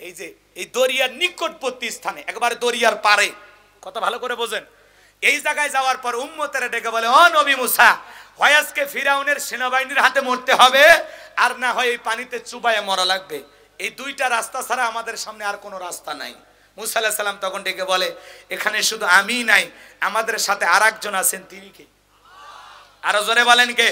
এই যে এই দরিয়ার নিকটবর্তী স্থানে, একবার দরিয়ার পারে। কথা ভালো করে বোঝেন। এই জায়গায় যাওয়ার পর উম্মতেরা ডেকে বলে ও নবী মুসা, হয় আজকে ফিরাউনের সেনাবাহিনীর হাতে মরতে হবে, আর না হয় এই পানিতে চুবায়ে মরা লাগবে। এই দুইটা রাস্তা ছাড়া আমাদের সামনে আর কোনো রাস্তা নাই। মুসা আলাইহিস সালাম তখন ডেকে বলে এখানে শুধু আমি নাই, আমাদের সাথে আরেকজন আছেন। তিনি কে? আরো জোরে বলেন কে?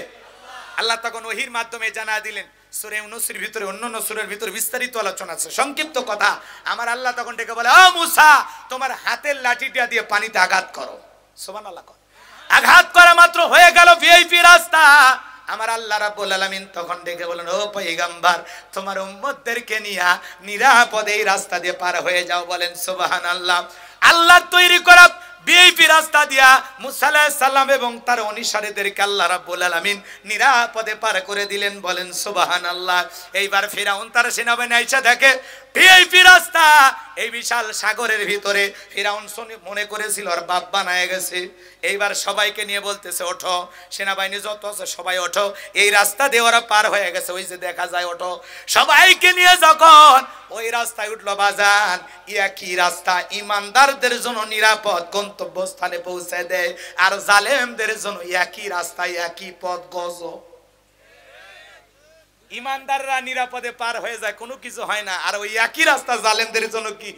আল্লাহ তখন ওহির মাধ্যমে জানা দিলেন। সূরা ইউনূসের ভিতরে অন্যান্য সূরার ভিতরে বিস্তারিত আলোচনা আছে, সংক্ষিপ্ত কথা। আমার আল্লাহ তখন ডেকে বলে ও মুসা, তোমার হাতের লাঠিটা দিয়ে পানিতে আঘাত করো। সুবহানাল্লাহ। আঘাত করা মাত্র হয়ে গেল ভিআইপি রাস্তা। আমার আল্লাহ রাব্বুল আলামিন তখন ডেকে বলেন ও পয়গম্বর, তোমার উম্মতদেরকে নিয়ে নিরাপদে এই রাস্তা দিয়ে পার হয়ে যাও। বলেন সুবহানাল্লাহ। আল্লাহ তৈরি করা ভিআইপি রাস্তা দিয়া মুসা আলাইহিস সালাম এবং তার অনুসারীদেরকে আল্লাহ রাব্বুল আলামিন নিরাপদে পার করে দিলেন। বলেন সুবহানাল্লাহ। এইবার ফিরাউন তার সেনাবাহিনী আইসা দেখে ভিআইপি রাস্তা, এই বিশাল সাগরের ভিতরে ফিরাউন মনে করেছিল আর বাপ বানায় গেছে। এইবার সবাইকে নিয়ে বলতেছে ওঠো, সেনাবাহিনী যত আছে সবাই ওঠো, এই রাস্তা দিয়ে ওরা পার হয়ে গেছে, ওই যে দেখা যায়, ওঠো। সবাইকে নিয়ে যখন ওই রাস্তায় উঠলো বাজান, একই রাস্তা ইমানদারদের জন্য নিরাপদ গন্তব্যস্থানে পৌঁছে দেয়, আর জালেমদের জন্য একই রাস্তায় একই পথ গজব। ইমানদাররা নিরাপদে পার হয়ে যায়, কোনো কিছু হয় না, আর ওই একই রাস্তা জালেমদের জন্য কি,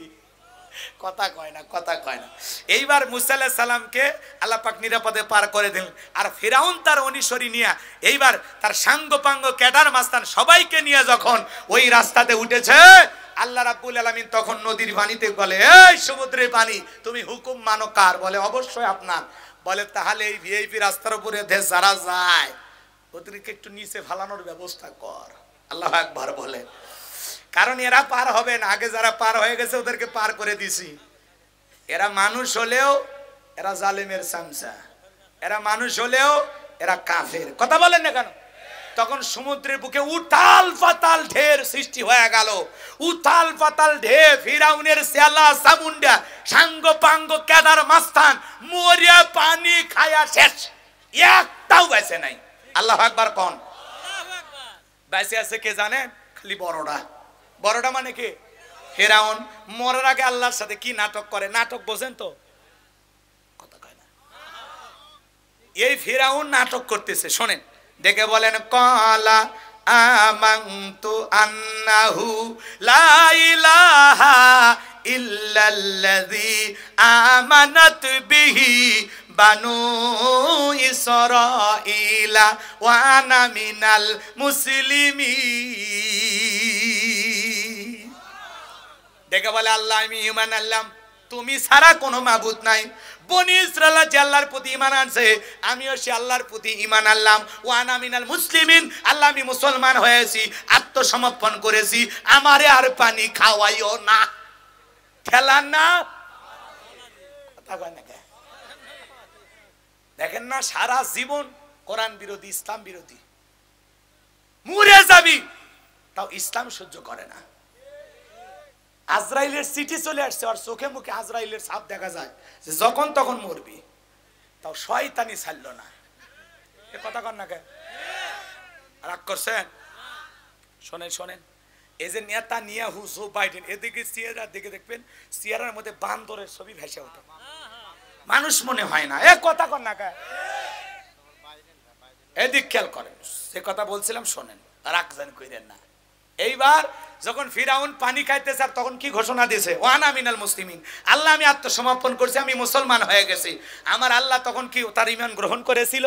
কথা কয় না, কথা কয় না। এইবার মুসা আলাইহিস সালামকে আল্লাহ পাক নিরাপদে পার করে দিলেন, আর ফিরাউন তার অনুসারী নিয়ে এইবার তার সাঙ্গপাঙ্গ ক্যাডার মাস্তান সবাইকে নিয়ে যখন ওই রাস্তাতে উঠেছে, আল্লাহ রাব্বুল আলামিন তখন নদীর পানিতে বলে, এই সমুদ্রের পানি তুমি হুকুম মানো কার? বলে অবশ্যই আপনার। বলে তাহলে এই ভিআইপি রাস্তার উপরে দেশ যারা যায় ওদেরকে একটু নিচে ফালানোর ব্যবস্থা কর। আল্লাহু আকবার বলে, কারণ এরা পার হবে না, আগে যারা পার হয়ে গেছে ওদেরকে পার করে দিছি। এরা মানুষ হলেও এরা জালেমের চামচা, এরা মানুষ হলেও এরা কাফের। কথা বলেন না কেন? তখন সমুদ্রের বুকে উথাল পাতাল ঢের সৃষ্টি হয়ে গেল, উথাল পাতাল ঢের। ফিরাউনের সেলা সামুন্ডা সাঙ্গপাঙ্গ কেদার মাস্তান মরিয়া পানি খায়া শেষ, একটাও বেঁচে নাই। আল্লাহু আকবার কোন? বেঁচে আছে কে জানেন? খালি বড়রা। বড়টা মানে কে? ফিরাউন। মরার আগে আল্লাহর সাথে কি নাটক করে, নাটক বোঝেন তো? কথা কয় না। এই ফিরাউন নাটক করতেছে, শোনেন, দেখে বলেন, ক্বালা আমানতু আন্নাহু লা ইলাহা ইল্লাল্লাযী আমানাত বিহি বানু ইসরাঈলা ওয়া আনা মিনাল মুসলিমিন। দেখে বলে, আল্লাহ আমি ঈমান আনলাম, তুমি ছাড়া কোনো মাবুদ নাই। বনি ইসরাইল যে আল্লাহর প্রতি ঈমান আনছে, আমিও সে আল্লাহর প্রতি ঈমান আনলাম। ওয়া আনা মিনাল মুসলিমিন, আল্লাহ আমি মুসলমান হয়েছি, আত্মসমর্পণ করেছি, আমারে আর পানি খাওয়াইও না। খেলান না, কথা কয় না। দেখেন না, সারা জীবন কোরআন বিরোধী, ইসলাম বিরোধী, মরে যাবি তাও ইসলাম সহ্য করে না। আজরাইলের চিঠি চলে আসছে, আর চোখে মুখে আজরাইলের ছাপ দেখা যায় যে যখন তখন মরবি, তাও শয়তানি ছাড়লো না। এ কথা কন না কে? রাগ করছেন? শোনেন শোনেন, এই যে নেতানিয়াহু, জো বাইডেন, এদিকে চেহারা দিকে দেখবেন, চেহারার মধ্যে বান্দরের ছবি ভেসে ওঠে, মানুষ মনে হয় না। এ কথা কন না কে? এদিক খেয়াল করেন, সে কথা বলছিলাম, শোনেন, রাগ যেন কইরেন না। এইবার যখন ফিরাউন পানি খাইতে চায় তখন কি ঘোষণা দিয়েছে? ওয়ানা মিনাল মুসলিমিন, আল্লাহ আমি আত্মসমর্পণ করছি, আমি মুসলমান হয়ে গেছি। আমার আল্লাহ তখন কি তার ঈমান গ্রহণ করেছিল?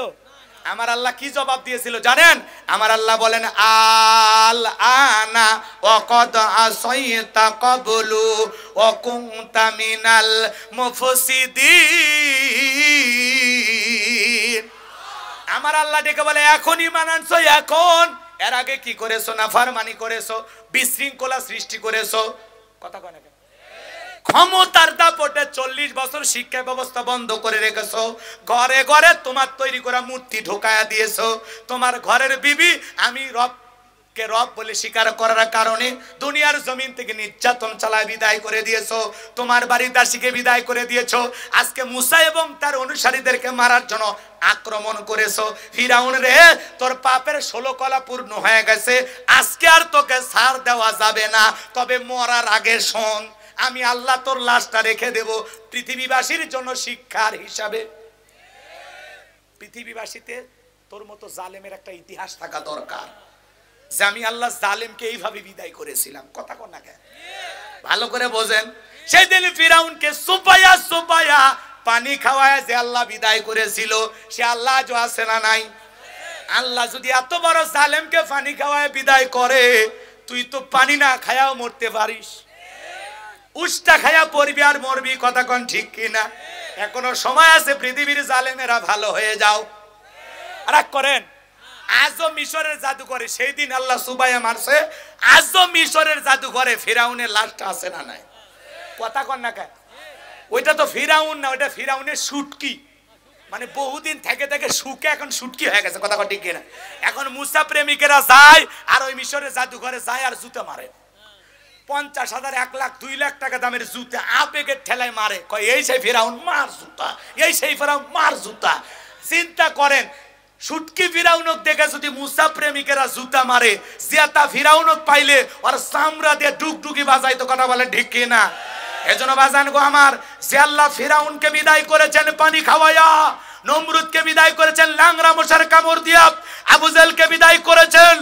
আমার আল্লাহ কি জবাব দিয়েছিল জানেন? আমার আল্লাহ বলেন, আল আনা ওয়াকাদ আসাইতা ক্বাবলু ওয়া কুনতা মিনাল মুফসিদিন। আমার আল্লাহ ডেকে বলে, এখন ঈমান আনছো, এখন। এর আগে কি করেছো? নাফরমানি করেছো, বিশৃঙ্খলা সৃষ্টি করেছো। কথা কয় না কেন? ক্ষমতার দাপটে 40 বছর শিক্ষা ব্যবস্থা বন্ধ করে রেখেছো, ঘরে ঘরে তোমার তৈরি করা মূর্তি ঢোকায়া দিয়েছো। তোমার ঘরের বিবি আমি রবকে রব বলে স্বীকার করার কারণে দুনিয়ার জমিন থেকে নির্যাতন চালায় বিদায় করে দিয়েছো। তোমার বাড়ির দাসীকে বিদায় করে দিয়েছো। আজকে মুসা এবং তার অনুসারীদেরকে মারার জন্য আক্রমণ করেছো। ফিরাউন রে, তোর পাপের 16 কলা পূর্ণ হয়ে গেছে, আজকে আর তোকে ছাড় দেওয়া যাবে না। তবে মরার আগে শোন, আমি আল্লাহ তোর লাশটা রেখে দেব পৃথিবীবাসীর জন্য শিক্ষার হিসাবে। পৃথিবীবাসীতে তোর মতো জালেমের একটা ইতিহাস থাকা দরকার, যে আমি আল্লাহ জালেমকে এইভাবে বিদায় করেছিলাম। কথা কন না কেন? ভালো করে বোঝেন। সেই দিন ফিরাউনকে সুপায়া সুপায়া পানি খাওয়ায় যে আল্লাহ বিদায় করেছিল, সে আল্লাহ আজও আছে না নাই? আল্লাহ যদি এত বড় জালেমকে পানি খাওয়ায় বিদায় করে, তুই তো পানি না খায়াও মরতে পারিস, উষ্টা খায়া পড়বি আর মরবি। কথা কন ঠিক কিনা? এখনো সময় আছে, পৃথিবীর জালেমেরা ভালো হয়ে যাও। রাগ করেন? আজও মিশরের জাদুঘরে সেই দিন আল্লাহ সুবাইয়া মারছে, আজও মিশরের জাদুঘরে ফিরাউনের লাশটা আছে না নাই? কথা কন না কেন? ওইটা তো ফিরাউন না, ওইটা ফিরাউনের শুটকি, মানে বহুদিন থেকে থেকে শুকে এখন শুটকি হয়ে গেছে। কথা কন ঠিক কিনা? এখন মুসা প্রেমিকেরা যায় আর ওই মিশরের জাদুঘরে যায় আর জুতো মারে। 50,000 1 লাখ 2 লাখ টাকা দামের জুতা আবেগের ঠেলায় মারে, কয় এই সেই ফেরাউন মার জুতা, এই সেই ফেরাউন মার জুতা। চিন্তা করেন সুটকি ফিরাউনক দেখে যদি মুসা প্রেমিকেরা জুতা মারে, জিয়াতা ফিরাউনক পাইলে আর চামড়া দিয়ে ডুগডুগি বাজাইতো। কথা বলেন ঠিক কি না? এজন্য বাজান গো আমার, যে আল্লাহ ফিরাউনকে বিদায় করেছেন পানি খাওয়ায়া, নমরুদকে বিদায় করেছেন লাংরা মশার কামড় দিয়া, আবু জেহেলকে বিদায় করেছেন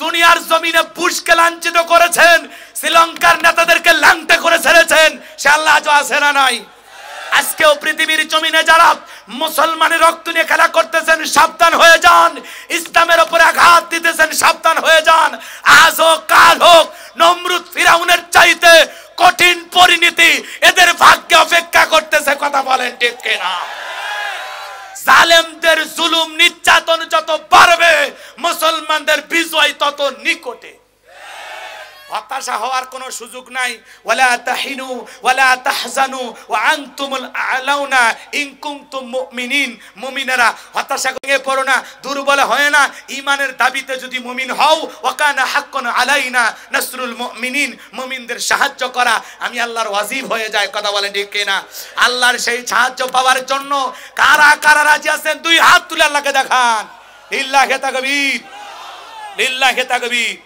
দুনিয়ার জমিনে পুষকে লাঞ্ছিত করেছেন, শ্রীলঙ্কার নেতাদেরকে লাংটে করে ছেড়েছেন, সে আল্লাহ আজও আছে না নাই? আজকেও পৃথিবীর জমিনে যারা মুসলমানের রক্ত নিয়ে খেলা করতেছেন সাবধান হয়ে যান, ইসলামের উপরে আঘাত দিতেছেন সাবধান হয়ে যান। আজ হোক কাল হোক নমরুদ ফিরাউনের চাইতে কঠিন পরিণতি এদের ভাগ্যে অপেক্ষা করতেছে। কথা বলেন ঠিক কিনা? জালেমদের জুলুম নির্যাতন যত বাড়বে মুসলমানদের বিজয় তত নিকটে। হতাশা হওয়ার কোনো সুযোগ নাই। ওয়ালা তাহিনু ওয়ালা তাহজানু ওয়া আনতুমুল আ'লাউনা ইন কুনতুম মুমিনিন। মুমিনেরা হতাশা ভেঙে পড়ো না, দুর্বল হয় না। ঈমানের দাবিতে যদি মুমিন হও, ওয়া কানা হাক্কান আলাইনা নাসরুল মুমিনিন, মুমিনদের সাহায্য করা আমি আল্লাহর ওয়াজিব হয়ে যায়। কথা বলেন ঠিক কিনা? আল্লাহর সেই সাহায্য পাওয়ার জন্য কারা কারা রাজি আছেন? দুই হাত তুলে আল্লাহকে দেখান। লিল্লাহি তাকবীর, লিল্লাহি তাকবীর।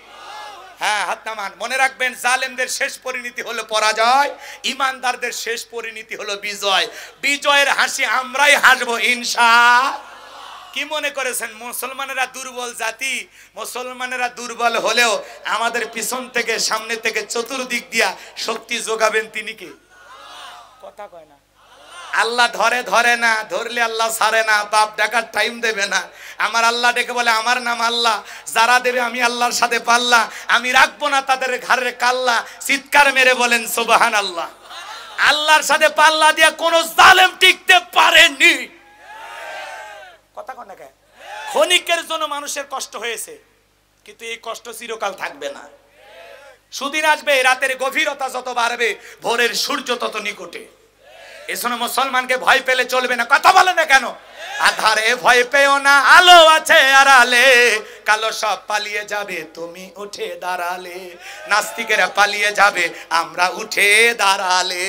হ্যাঁ, হাত নামান। মনে রাখবেন জালেমদের শেষ পরিণতি হলো পরাজয়, ইমানদারদের শেষ পরিণতি হলো বিজয়। বিজয়ের হাসি আমরাই হাসবো ইনশাআল্লাহ। কি মনে করেছেন মুসলমানেরা দুর্বল জাতি? মুসলমানেরা দুর্বল হলেও আমাদের পিছন থেকে সামনে থেকে চতুর্দিক দিয়া শক্তি যোগাবেন তিনি কে? কথা কয় না। আল্লাহ ধরে ধরে না, ধরলে আল্লাহ ছাড়ে না, বাপ ডাকার টাইম দেবে না। আমার আল্লাহ ডেকে বলে আমার নাম আল্লাহ, যারা দেবে আমি আল্লাহর সাথে পাল্লা, আমি রাখবো না তাদের ঘাড়ে কাল্লা। চিৎকার মেরে বলেন সুবহানাল্লাহ। আল্লাহর সাথে পাল্লা দিয়ে কোন জালেম টিকতে পারেনি। কথা কন না কে? ক্ষণিকের জন্য মানুষের কষ্ট হয়েছে, কিন্তু এই কষ্ট চিরকাল থাকবে না। সুদিন আসবে, রাতের গভীরতা যত বাড়বে ভোরের সূর্য তত নিকটে। এজন্য মুসলমানকে ভয় পেলে চলবে না। কথা বলে না কেন? আধারে ভয় পেও না, আলো আছে আড়ালে, কালো সব পালিয়ে যাবে তুমি উঠে দাঁড়ালে। নাস্তিকেরা পালিয়ে যাবে আমরা উঠে দাঁড়ালে।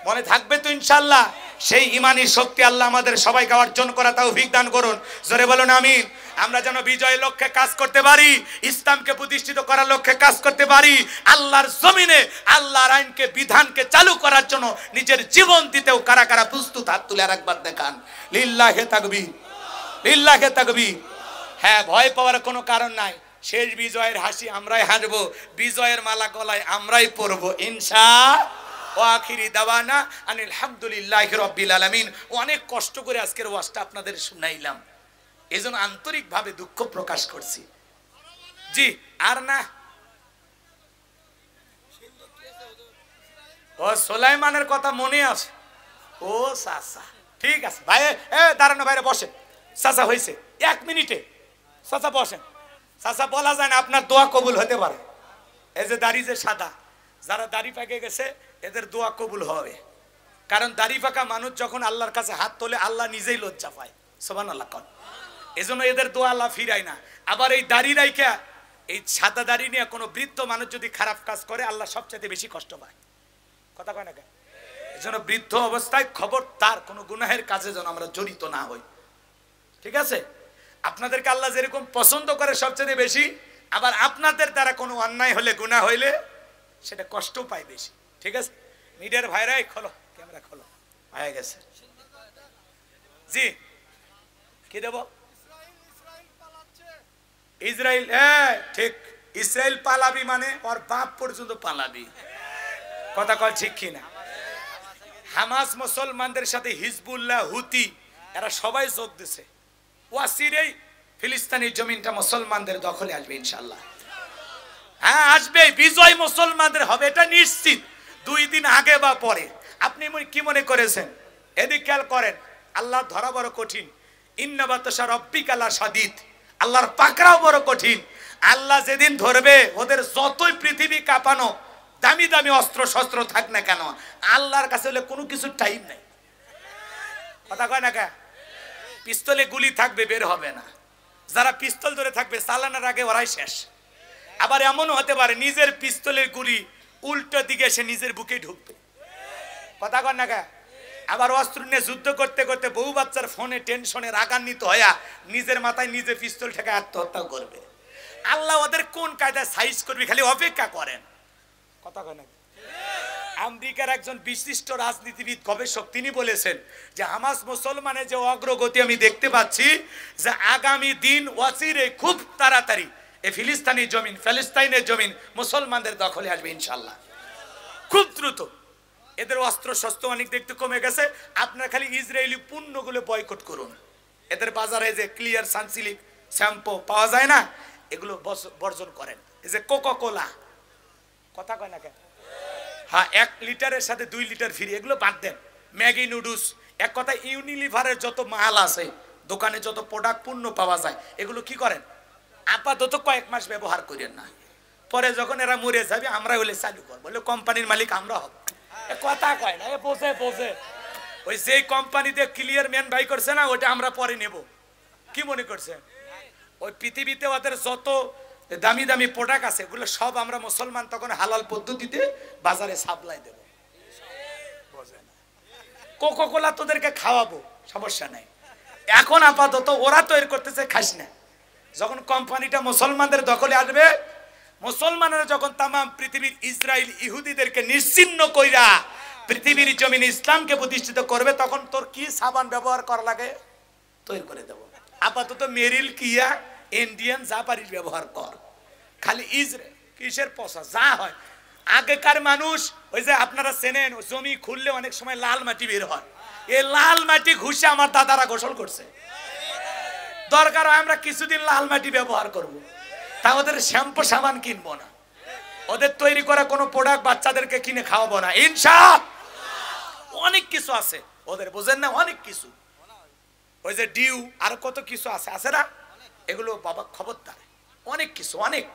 মনে থাকবে তো ইনশাআল্লাহ? সেই ইমানি শক্তি আল্লাহ আমাদের সবাইকে অর্জন করা তৌফিক দান করুন। জোরে বলুন আমিন। আমরা যেন বিজয়ের লক্ষ্যে কাজ করতে পারি, ইসলামকে প্রতিষ্ঠিত করার লক্ষ্যে কাজ করতে পারি, আল্লাহর জমিনে আল্লাহর আইনকে বিধানকে চালু করার জন্য নিজের জীবন দিতেও কারা কারা প্রস্তুত? হাত তুলে আর একবার দেখান। লিল্লাহি তাকবীর, লিল্লাহি তাকবীর। হ্যাঁ, ভয় পাওয়ার কোনো কারণ নাই। শেষ বিজয়ের হাসি আমরাই হাসবো, বিজয়ের মালা গলায় আমরাই পরবো ইনশাআল্লাহ। আখিরি দাওয়ানা আনিল হামদুলিল্লাহি রাব্বিল আলামিন। অনেক কষ্ট করে আজকের ওয়াজটা আপনাদের শুনাইলাম, এজন্য আন্তরিকভাবে দুঃখ প্রকাশ করছি। জি আর না, ও সুলাইমানের কথা মনে আছে? ও চাচা, ঠিক আছে ভাই, দাঁড়ানো বাইরে বসেন। চাচা হয়েছে 1 মিনিটে, চাচা বসেন। চাচা বলা যায় না আপনার দোয়া কবুল হতে পারে। এই যে দাড়ি যে সাদা, যারা দাড়ি পাকে গেছে এদের দোয়া কবুল হবে, কারণ দাড়ি পাকা মানুষ যখন আল্লাহর কাছে হাত তোলে আল্লাহ নিজেই লজ্জা পায়। সুবহানাল্লাহ কোন। এজন্য এদের দোয়া আল্লাহ ফিরায় না। আবার এই দাড়ি রাইখা, এই সাদা দাড়ি নিয়ে কোনো বৃদ্ধ মানুষ যদি খারাপ কাজ করে আল্লাহ সবচেয়ে বেশি কষ্ট পায়। কথা কয় না কেন? এজন্য বৃদ্ধ অবস্থায় খবরদার কোনো গুনাহের কাজে যেন আমরা জড়িত না হই। ঠিক আছে? আপনাদেরকে আল্লাহ যেরকম পছন্দ করে সবচেয়ে বেশি, আবার আপনাদের দ্বারা কোনো অন্যায় হলে, গুনাহ হইলে সেটা কষ্ট পায় বেশি। ঠিক আছে? মিডিয়ার ভাইরাই খোলো, ক্যামেরা খোলো, হয়ে গেছে। জি কি দেব? ইসরায়েল, ঠিক। ইসরায়েল পালাবি মানে ওর বাপ পর্যন্ত পালাবি। কথা কল ঠিক কিনা? হামাস মুসলমানদের সাথে হিজবুল্লাহ, হুতি এরা সবাই যোগ দিছে। ওয়াসিরেই ফিলিস্তিনের জমিনটা মুসলমানদের দখলে আসবে ইনশাআল্লাহ। হ্যাঁ আসবে, বিজয় মুসলমানদের হবে, এটা নিশ্চিত। 2 দিন আগে বা পরে। আপনি কি মনে করেছেন? এদিক খেয়াল করেন, আল্লাহ ধরা বড় কঠিন। ইন্না বাতাসা রাব্বিকা লাশাদীদ, আল্লাহর পাকড়াও বড় কঠিন। আল্লাহ যেদিন ধরবে, ওদের যতই পৃথিবী কাঁপানো দামি দামি অস্ত্র শস্ত্র থাক না কেন, আল্লাহর কাছে হলে কোনো কিছু টাইম নাই। কথা কয় না কে? পিস্তলে গুলি থাকবে, বের হবে না। যারা পিস্তল ধরে থাকবে চালানোর আগে ওরাই শেষ। আবার এমনও হতে পারে নিজের পিস্তলের গুলি উল্টো দিকে এসে নিজের বুকে ঢুকবে। কথা কন না কে? আবার অস্ত্র নিয়ে যুদ্ধ করতে করতে বউ বাচ্চার ফোনে টেনশনে রাগান্বিত হয়ে নিজের মাথায় নিজে পিস্তল ঠেকে আত্মহত্যা করবে। আল্লাহ ওদের কোন কায়দায় সাইজ করবে খালি অপেক্ষা করেন। কথা কয় না? আমেরিকার একজন বিশিষ্ট রাজনীতিবিদ গবেষক তিনি বলেছেন যে হামাস মুসলমানের যে অগ্রগতি আমি দেখতে পাচ্ছি যে আগামী দিন ওয়াসিরে খুব তাড়াতাড়ি এই ফিলিস্তাইনের জমিন মুসলমানদের দখলে আসবে ইনশাআল্লাহ, খুব দ্রুত। এদের অস্ত্র শস্ত্র অনেক দেখতে কমে গেছে। আপনার খালি ইসরায়েলি পণ্যগুলো বয়কট করুন। এদের বাজারে যে ক্লিয়ার সানসিলিক শ্যাম্পু পাওয়া যায় না, এগুলো বর্জন করেন। এই যে কোকা কোলা, কথা কয় না কেন? হ্যাঁ, 1 লিটারের সাথে 2 লিটার ফ্রি, এগুলো বাদ দেন। ম্যাগি নুডলস, এক কথা ইউনিলিভারের যত মাল আছে দোকানে, যত প্রোডাক্ট পণ্য পাওয়া যায়, এগুলো কি করেন আপাতত কয়েক মাস ব্যবহার করেন না। পরে যখন এরা মরে যাবে আমরা হলে চালু করবো, বলে কোম্পানির মালিক আমরা হব। কথা কয় না, বোঝে বোঝে। ওই যে কোম্পানিতে ক্লিয়ার ম্যান বাই করছে না, ওটা আমরা পরে নেব। কি মনে করছে? ওই পৃথিবীতে ওদের যত দামি দামি প্রোডাক্ট আছে এগুলো সব আমরা মুসলমান তখন হালাল পদ্ধতিতে বাজারে সাপ্লাই দেব। কোকা কোলা তোদেরকে খাওয়াবো, সমস্যা নাই। এখন আপাতত ওরা তৈরি করতেছে, খাস না। যখন কোম্পানিটা মুসলমানদের দখলে আসবে, মুসলমানেরা যখন তামাম পৃথিবীর ইসরায়েল ইহুদিদেরকে নিশ্চিহ্ন কইরা পৃথিবীর জমিনে ইসলামকে প্রতিষ্ঠিত করবে, তখন তোর কি সাবান ব্যবহার করা লাগে তৈরি করে দেব। আপাতত মেরিল, কিয়া, ইন্ডিয়ান যা পারিস ব্যবহার কর। খালি ইসরায়েল কিসের পচা যা হয়। আগেকার মানুষ ওই যে আপনারা চেনেন, জমি খুললে অনেক সময় লাল মাটি বের হয়। এই লাল মাটি ঘুষে আমার দাদারা গোসল করছে। দরকার হয় আমরা কিছুদিন লাল মাটি ব্যবহার করব, তা ওদের শ্যাম্পু সাবান কিনবো না, ওদের তৈরি করা কোনো প্রোডাক্ট বাচ্চাদেরকে কিনে খাওয়াবো না ইনশাআল্লাহ। অনেক কিছু আছে ওদের, বুঝেন না? অনেক কিছু, ওই যে ডিউ আর কত কিছু আছে, আছে না? এগুলো বাবা খবরদার, অনেক কিছু, অনেক।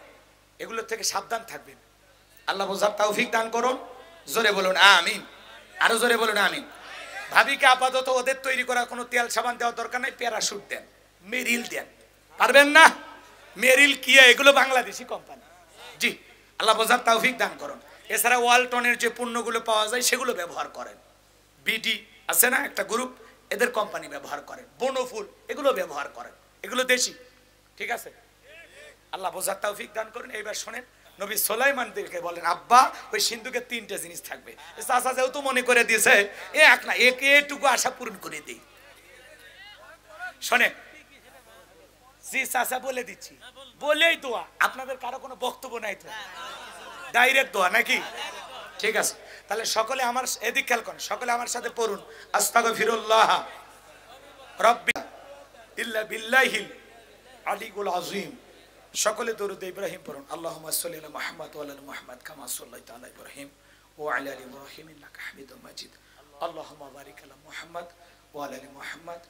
এগুলো থেকে সাবধান থাকবেন। আল্লাহ বোঝার তৌফিক দান করুন। জোরে বলুন আমিন, আরো জোরে বলুন আমিন। ভাবিকে আপাতত ওদের তৈরি করা কোনো তেল সাবান দেওয়ার দরকার নাই, প্যারাশুট দেন, মেরিল দেন। পারবেন না? মেরিল, কিয়া এগুলো বাংলাদেশি কোম্পানি। জি, আল্লাহ বোঝার তৌফিক দান করুন। এছাড়া ওয়ালটনের যে পণ্যগুলো পাওয়া যায় সেগুলো ব্যবহার করেন। বিডি আছে না একটা গ্রুপ, এদের কোম্পানি ব্যবহার করেন। বনফুল এগুলো ব্যবহার করেন, এগুলো দেশি। ঠিক আছে, আল্লাহ বোঝার তৌফিক দান করুন। এইবার শোনেন, নবী সুলাইমানদেরকে বলেন, আব্বা ওই সিন্ধুকে 3টে জিনিস থাকবে। চাচা যেহেতু মনে করে দিয়েছে, এক না এটুকু আশা পূরণ করে দিই। শোনেন, জি চাচা বলে দিচ্ছি, বলেই দোয়া। আপনাদের কারো কোনো বক্তব্য নাই তো? ডাইরেক্ট দোয়া নাকি? ঠিক আছে, তাহলে সকলে আমার এদিক খেয়াল করেন, সকলে আমার সাথে পড়ুন, আস্তাগফিরুল্লাহ রাব্বি ইল্লা বিল্লাহিল আলিয়্যুল আযীম। সকলে দরুদ ইব্রাহিম পড়ুন। আল্লাহুম্মা সাল্লি আলা মুহাম্মাদ ওয়া আলা মুহাম্মাদ কামা সাল্লাইতা আলা ইব্রাহিম ওয়া আলা আলি ইব্রাহিম ইন্নাকা হামিদুম মাজিদ। আল্লাহুম্মা বারিক আলা মুহাম্মাদ ওয়া আলা আলি মুহাম্মাদ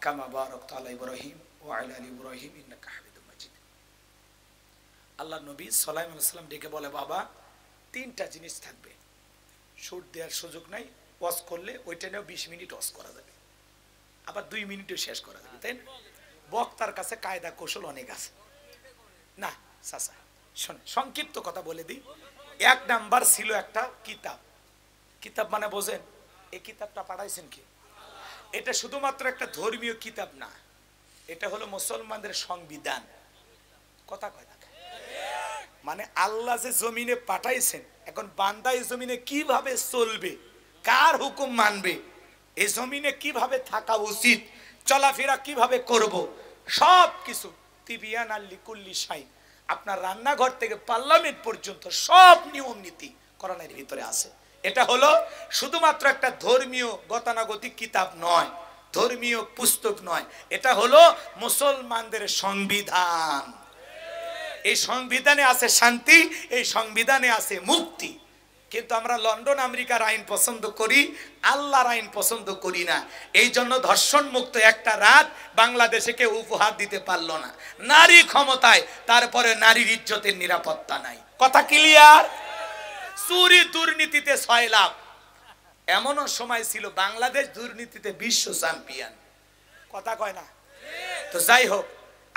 কামা বারাকতা আলা ইব্রাহিম ওয়া আলা আলি ইব্রাহিম ইন্নাকা হামিদুম মাজিদ। আল্লাহর নবী সাল্লাল্লাহু আলাইহি ওয়াসাল্লাম ডেকে বলে, বাবা 3টা জিনিস থাকবে, সুর দেওয়ার সুযোগ নাই। ওয়াজ করলে ওইটা নিয়েও 20 মিনিট ওয়াজ করা যাবে, আবার 2 মিনিটে শেষ করা যাবে, তাই না? বক্তার কাছে কায়দা কৌশল অনেক আছে না। চাচা শোন, সংক্ষিপ্ত কথা বলে দিই। 1 নাম্বার ছিল একটা কিতাব। কিতাব মানে বোঝেন? এই কিতাবটা পাঠাইছেন কি? এটা শুধুমাত্র একটা ধর্মীয় কিতাব না, এটা হলো মুসলমানদের সংবিধান। কথা কয় না? মানে আল্লাহ যে জমিনে পাঠাইছেন, এখন বান্দা এই জমিনে কিভাবে চলবে, কার হুকুম মানবে, এই জমিনে কিভাবে থাকা উচিত, চলাফেরা কিভাবে করব, সব কিছু তিবিয়ান লিকুল্লি শাই, আপনার রান্নাঘর থেকে পার্লামেন্ট পর্যন্ত সব নিয়ম নীতি কোরআনের ভিতরে আছে। এটা হলো শুধুমাত্র একটা ধর্মীয় গতানুগতিক কিতাব নয়, ধর্মীয় পুস্তক নয়, এটা হলো মুসলমানদের সংবিধান। এই সংবিধানে আছে শান্তি, এই সংবিধানে আছে মুক্তি। কিন্তু আমরা লন্ডন আমেরিকার আইন পছন্দ করি, আল্লাহর আইন পছন্দ করি না। এই জন্য ধর্ষণ মুক্ত একটা রাত বাংলাদেশে কেউ উপহার দিতে পারলো না। নারী ক্ষমতায়, তারপরে নারীর ইজ্জতের নিরাপত্তা নাই। কথা ক্লিয়ার? চুরি দুর্নীতিতে 6 লাখ। এমনও সময় ছিল বাংলাদেশ দুর্নীতিতে বিশ্ব চ্যাম্পিয়ন। কথা কয় না? তো যাই হোক,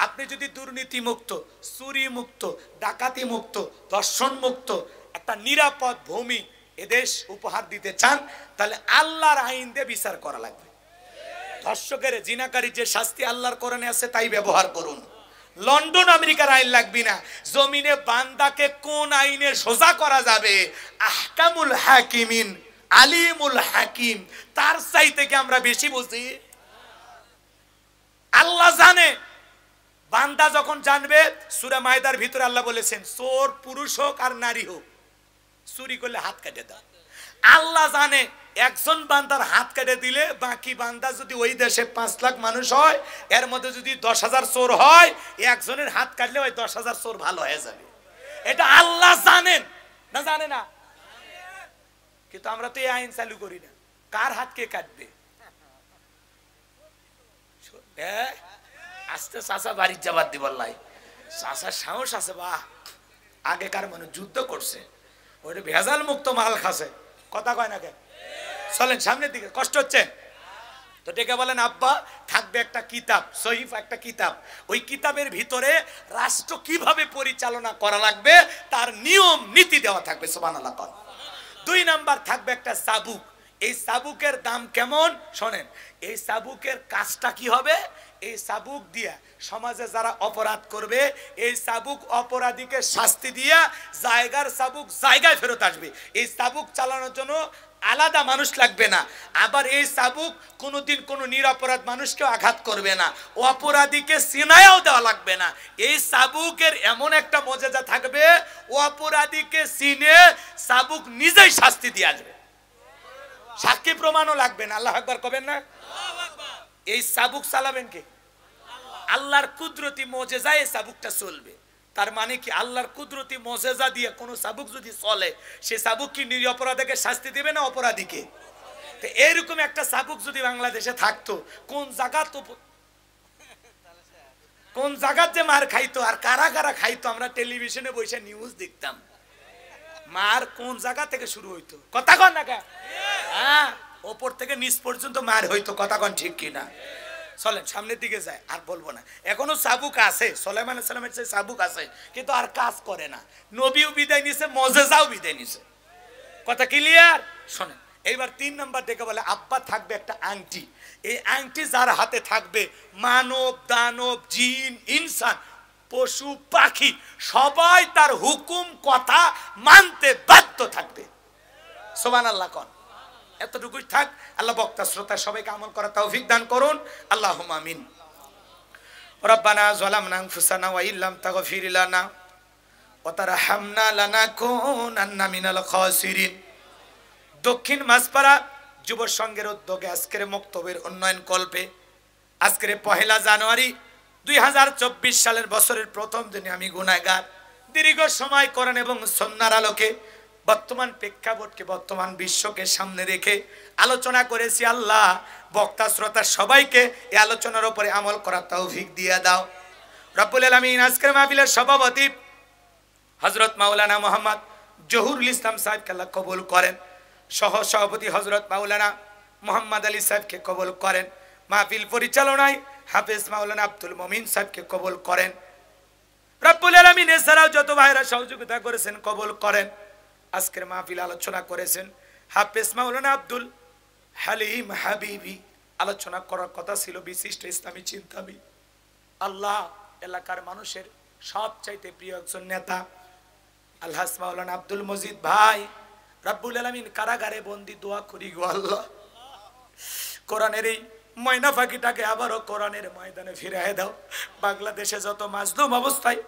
আপনি যদি দুর্নীতি মুক্ত, চুরি মুক্ত, ডাকাতি মুক্ত, ধর্ষণ মুক্ত একটা নিরাপদ ভূমি এদেশ উপহার দিতে চান, তাহলে আল্লাহর আইন দিয়ে বিচার করা লাগবে। ধর্ষকের, জিনাকারী যে শাস্তি আল্লাহর কোরআনে আছে তাই ব্যবহার করুন। লন্ডন আমেরিকার আইন লাগবে না। জমিনে বান্দাকে কোন আইনে সোজা করা যাবে, আহকামুল হাকিমিন আলিমুল হাকিম, তার চাইতে কি আমরা বেশি বুঝি? আল্লাহ জানে। বান্দা যখন জানবে, সূরা মায়দার ভিতরে আল্লাহ বলেছেন চোর পুরুষ হোক আর নারী হোক, চুরি করলে হাত কেটে দাও। আল্লাহ জানে একজন বান্দার হাত কেটে দিলে বাকি বান্দা যদি ওই দেশে 5 লাখ মানুষ হয়, এর মধ্যে যদি 10,000 চোর হয়, একজনের হাত কাটলে ওই 10,000 চোর ভালো হয়ে যাবে। এটা আল্লাহ জানেন না? জানে না? কিন্তু আমরা তো এই আইন চালু করি না। কার হাত কে কাটবে? আস্তে চাচা বাড়ির যাবার দিবল্লাই, চাচার সাহস আছে। বাহ, আগেকার মানুষ যুদ্ধ করছে, ওইটা ভেজাল মুক্ত মাল খাসে, কথা কয় না কেন? চলেন সামনের দিকে, কষ্ট হচ্ছে তো ডেকে বলেন আব্বা থাকবে একটা কিতাব, সহিফা একটা কিতাব, ওই কিতাবের ভিতরে রাষ্ট্র কিভাবে পরিচালনা করা লাগবে তার নিয়ম নীতি দেওয়া থাকবে। সুবহানাল্লাহ। 2 নাম্বার থাকবে একটা চাবুক। এই চাবুকের দাম কেমন শোনেন। এই চাবুকের কাজটা কি হবে? এই চাবুক দিয়া সমাজে যারা অপরাধ করবে, এই চাবুক অপরাধীকে শাস্তি দিয়া জায়গার চাবুক জায়গায় ফেরত আসবে। এই চাবুক চালানোর জন্য আলাদা মানুষ লাগবে না। আবার এই চাবুক কোনোদিন কোনো নিরপরাধ মানুষকে আঘাত করবে না, অপরাধীকে সিনায়াও দেওয়া লাগবে না। এই চাবুকের এমন একটা মজেজা থাকবে, অপরাধীকে সিনে চাবুক নিজেই শাস্তি দিয়ে আসবে, সাক্ষী প্রমাণও লাগবে না। আল্লাহু আকবার কবেন না? এই চাবুক চালাবেন কে? আল্লাহর কুদরতি মজেজা এই চাবুকটা চলবে। তার মানে কি আল্লাহর কুদরতি মজেজা দিয়ে কোন চাবুক যদি চলে, সে চাবুক কি নিরপরাধীকে শাস্তি দিবে না অপরাধীকে? তো এরকম একটা চাবুক যদি বাংলাদেশে থাকতো, কোন জায়গাত যে মার খাইতো আর কারা কারা খাইতো, আমরা টেলিভিশনে বসে নিউজ দেখতাম। মার কোন জায়গা থেকে শুরু হইতো, কথা কন না? হ্যাঁ, ওপর থেকে নিচ পর্যন্ত মার হইতো, কথা কন ঠিক কিনা? চলেন সামনের দিকে যায়, আর বলবো না। এখনো চাবুক আছে, সুলাইমান আলাইহিস সালামের চেয়ে চাবুক আছে, কিন্তু আর কাজ করে না। নবীও বিদায় নিছে, মজেজাও বিদায় নিছে, কথা ক্লিয়ার? শোনেন এইবার 3 নাম্বার দেখে বলে আব্বা থাকবে একটা আংটি। এই আংটি যার হাতে থাকবে, মানব দানব জিন ইনসান পশু পাখি সবাই তার হুকুম কথা মানতে বাধ্য থাকবে। সুবহানাল্লাহ কোন? এতটুকুই থাক। আল্লাহ বক্তা শ্রোতা সবাইকে আমল করার তৌফিক দান করুন, আল্লাহুম্মা আমিন। রব্বানা যালামনা আনফুসানা ওয়া ইল্লাম তাগফির লানা ওয়া তারহামনা লানাকুনান্না মিনাল খাসিরিন। দক্ষিণ মাছপাড়া যুব সংঘের উদ্যোগে আজকের মক্তবের উন্নয়ন কল্পে আজকের 1 জানুয়ারি 2024 সালের বছরের প্রথম দিনে আমি গুনাহগার, দীর্ঘ সময় করেন এবং সুন্নাহর আলোকে বর্তমান প্রেক্ষাপটকে, বর্তমান বিশ্বকে সামনে রেখে আলোচনা করেছি। আল্লাহ বক্তা শ্রোতা সবাইকে এই আলোচনার উপরে আমল করার তৌফিক দিয়ে দাও রব্বুল আলামিন। আজকের মাহফিলের সভাপতি হযরত মাওলানা মোহাম্মদ জহুরুল ইসলাম সাহেবকে আল্লাহ কবুল করেন, সহ সভাপতি হযরত মাওলানা মোহাম্মদ আলী সাহেবকে কবুল করেন, মাহফিল পরিচালনায় হাফেজ মাওলানা আব্দুল মুমিন সাহেবকে কবুল করেন রব্বুল আলামিন। এছাড়াও যত ভাইরা সহযোগিতা করেছেন কবুল করেন। আজকের মাহফিল আলোচনা করেছেন হাফেজ মাওলানা আব্দুল হালিম হাবিবি, আলোচনা করার কথা ছিল বিশিষ্ট ইসলামী চিন্তাবিদ, আল্লাহ এলাকার মানুষের সবচাইতে প্রিয় একজন নেতা আলহাজ মাওলানা আব্দুল মজিদ ভাই। রব্বুল আলামিন কারাগারে বন্দী, দোয়া করি গো আল্লাহ কোরআনের এই ময়না পাখিটাকে আবারও কোরআনের ময়দানে ফিরিয়ে দাও। বাংলাদেশে যত মাজলুম অবস্থায়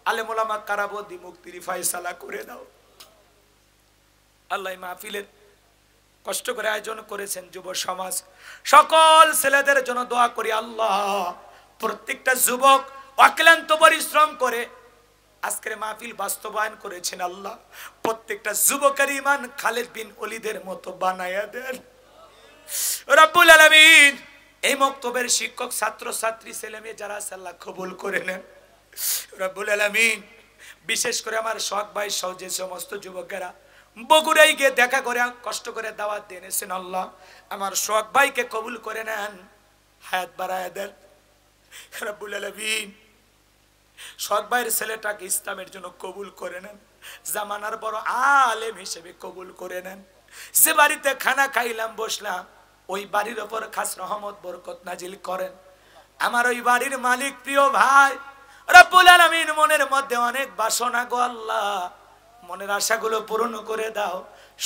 আলেম ওলামা কারাবন্দী, মুক্তির ফয়সালা করে দাও আল্লাহ। মাহফিলের কষ্ট করে আয়োজন করেছেন যুব সমাজ, সকল ছেলেদের জন্য দোয়া করি আল্লাহ প্রত্যেকটা যুবক অক্লান্ত পরিশ্রম করে আজকের মাহফিল বাস্তবায়ন করেছেন আল্লাহ, প্রত্যেকটা যুবকের ঈমান খালিদ বিন ওলীদের মতো বানায়া দেন রব্বুল আলামিন। এই মক্তবের শিক্ষক ছাত্র ছাত্রী ছেলে মেয়ে যারা আছে আল্লাহ কবুল করে নেন রব্বুল আলামিন। বিশেষ করে আমার শখ ভাই সহ যে সমস্ত যুবকেরা বগুড়ায় গিয়ে দেখা করে কষ্ট করে দাওয়াত দিয়ে এনেছেন আল্লাহ, আমার শখ ভাইকে কবুল করে নেন, হায়াত বাড়ায় দেন রব্বুল আলামিন। শখ ভাইয়ের ছেলেটাকে ইসলামের জন্য কবুল করে নেন, জামানার বড় আলেম হিসেবে কবুল করে নেন। যে বাড়িতে খানা খাইলাম বসলাম, ওই বাড়ির ওপর খাস রহমত বরকত নাজিল করেন। আমার ওই বাড়ির মালিক প্রিয় ভাই রব্বুল আলামিন মনের মধ্যে অনেক বাসনা গো আল্লাহ, মনের আশাগুলো পূরণ করে দাও,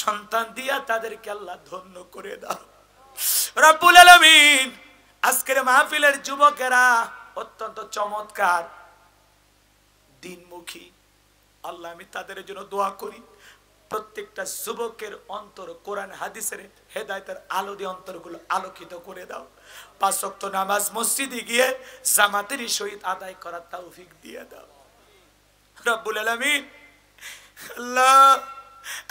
সন্তান দিয়া তাদেরকে আল্লাহ ধন্য করে দাও রব্বুল আলামিন। আজকের মাহফিলের যুবকেরা অত্যন্ত চমৎকার দিনমুখী, আল্লাহ আমি তাদের জন্য দোয়া করি। প্রত্যেকটা যুবকের অন্তর কোরআন হাদিসের হেদায়েতের আলো দিয়ে অন্তরগুলো আলোকিত করে দাও। 5 ওয়াক্ত নামাজ মসজিদে গিয়ে জামাতের সহিত আদায় করার তৌফিক দিয়ে দাও রব্বুল আলামিন। আল্লাহ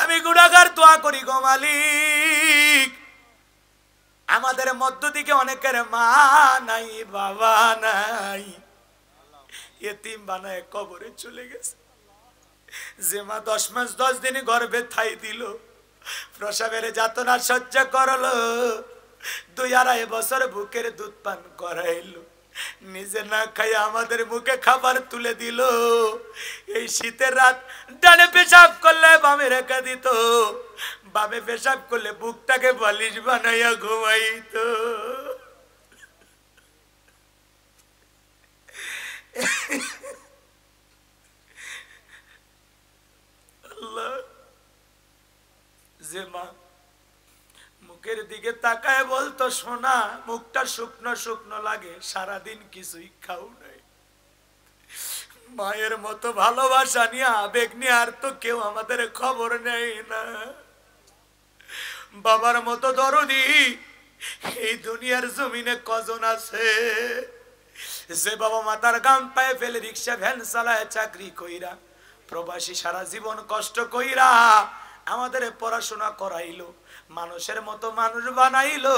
আমি গুনাহগার, দোয়া করি গো মালিক, আমাদের মধ্য থেকে অনেকের মা নাই, বাবা নাই, এতিম বানায় কবরে চলে গেছে। যে মা 10 মাস 10 দিন গর্ভে ঠাই দিল, প্রসবের যাতনা সহ্য করলো, 2-2.5 বছর বুকের দুধ পান করাইলো, নিজে না খাই আমাদের মুখে খাবার তুলে দিল। এই শীতের রাত ডানে পেশাব করলে বামে রেখে দিত, বামে পেশাব করলে বুকটাকে বালিশ বানাইয়া ঘুমাইতো। যে মা মুখের দিকে তাকায় বলতো সোনা, মুখটা শুকনো শুকনো লাগে, সারাদিন কিছুই খাও নাই। মায়ের মতো ভালোবাসা নিয়ে আবেগ নিয়ে আর তো কেউ আমাদের খবর নেই না। বাবার মতো দরদি এই দুনিয়ার জমিনে কজন আছে? যে বাবা মাতার গাম পায়ে ফেলে রিক্সা ভ্যান চালায়, চাকরি কইরা প্রবাসী সারা জীবন কষ্ট কইরা আমাদের পড়াশোনা করাইলো, মানুষের মতো মানুষ বানাইলো,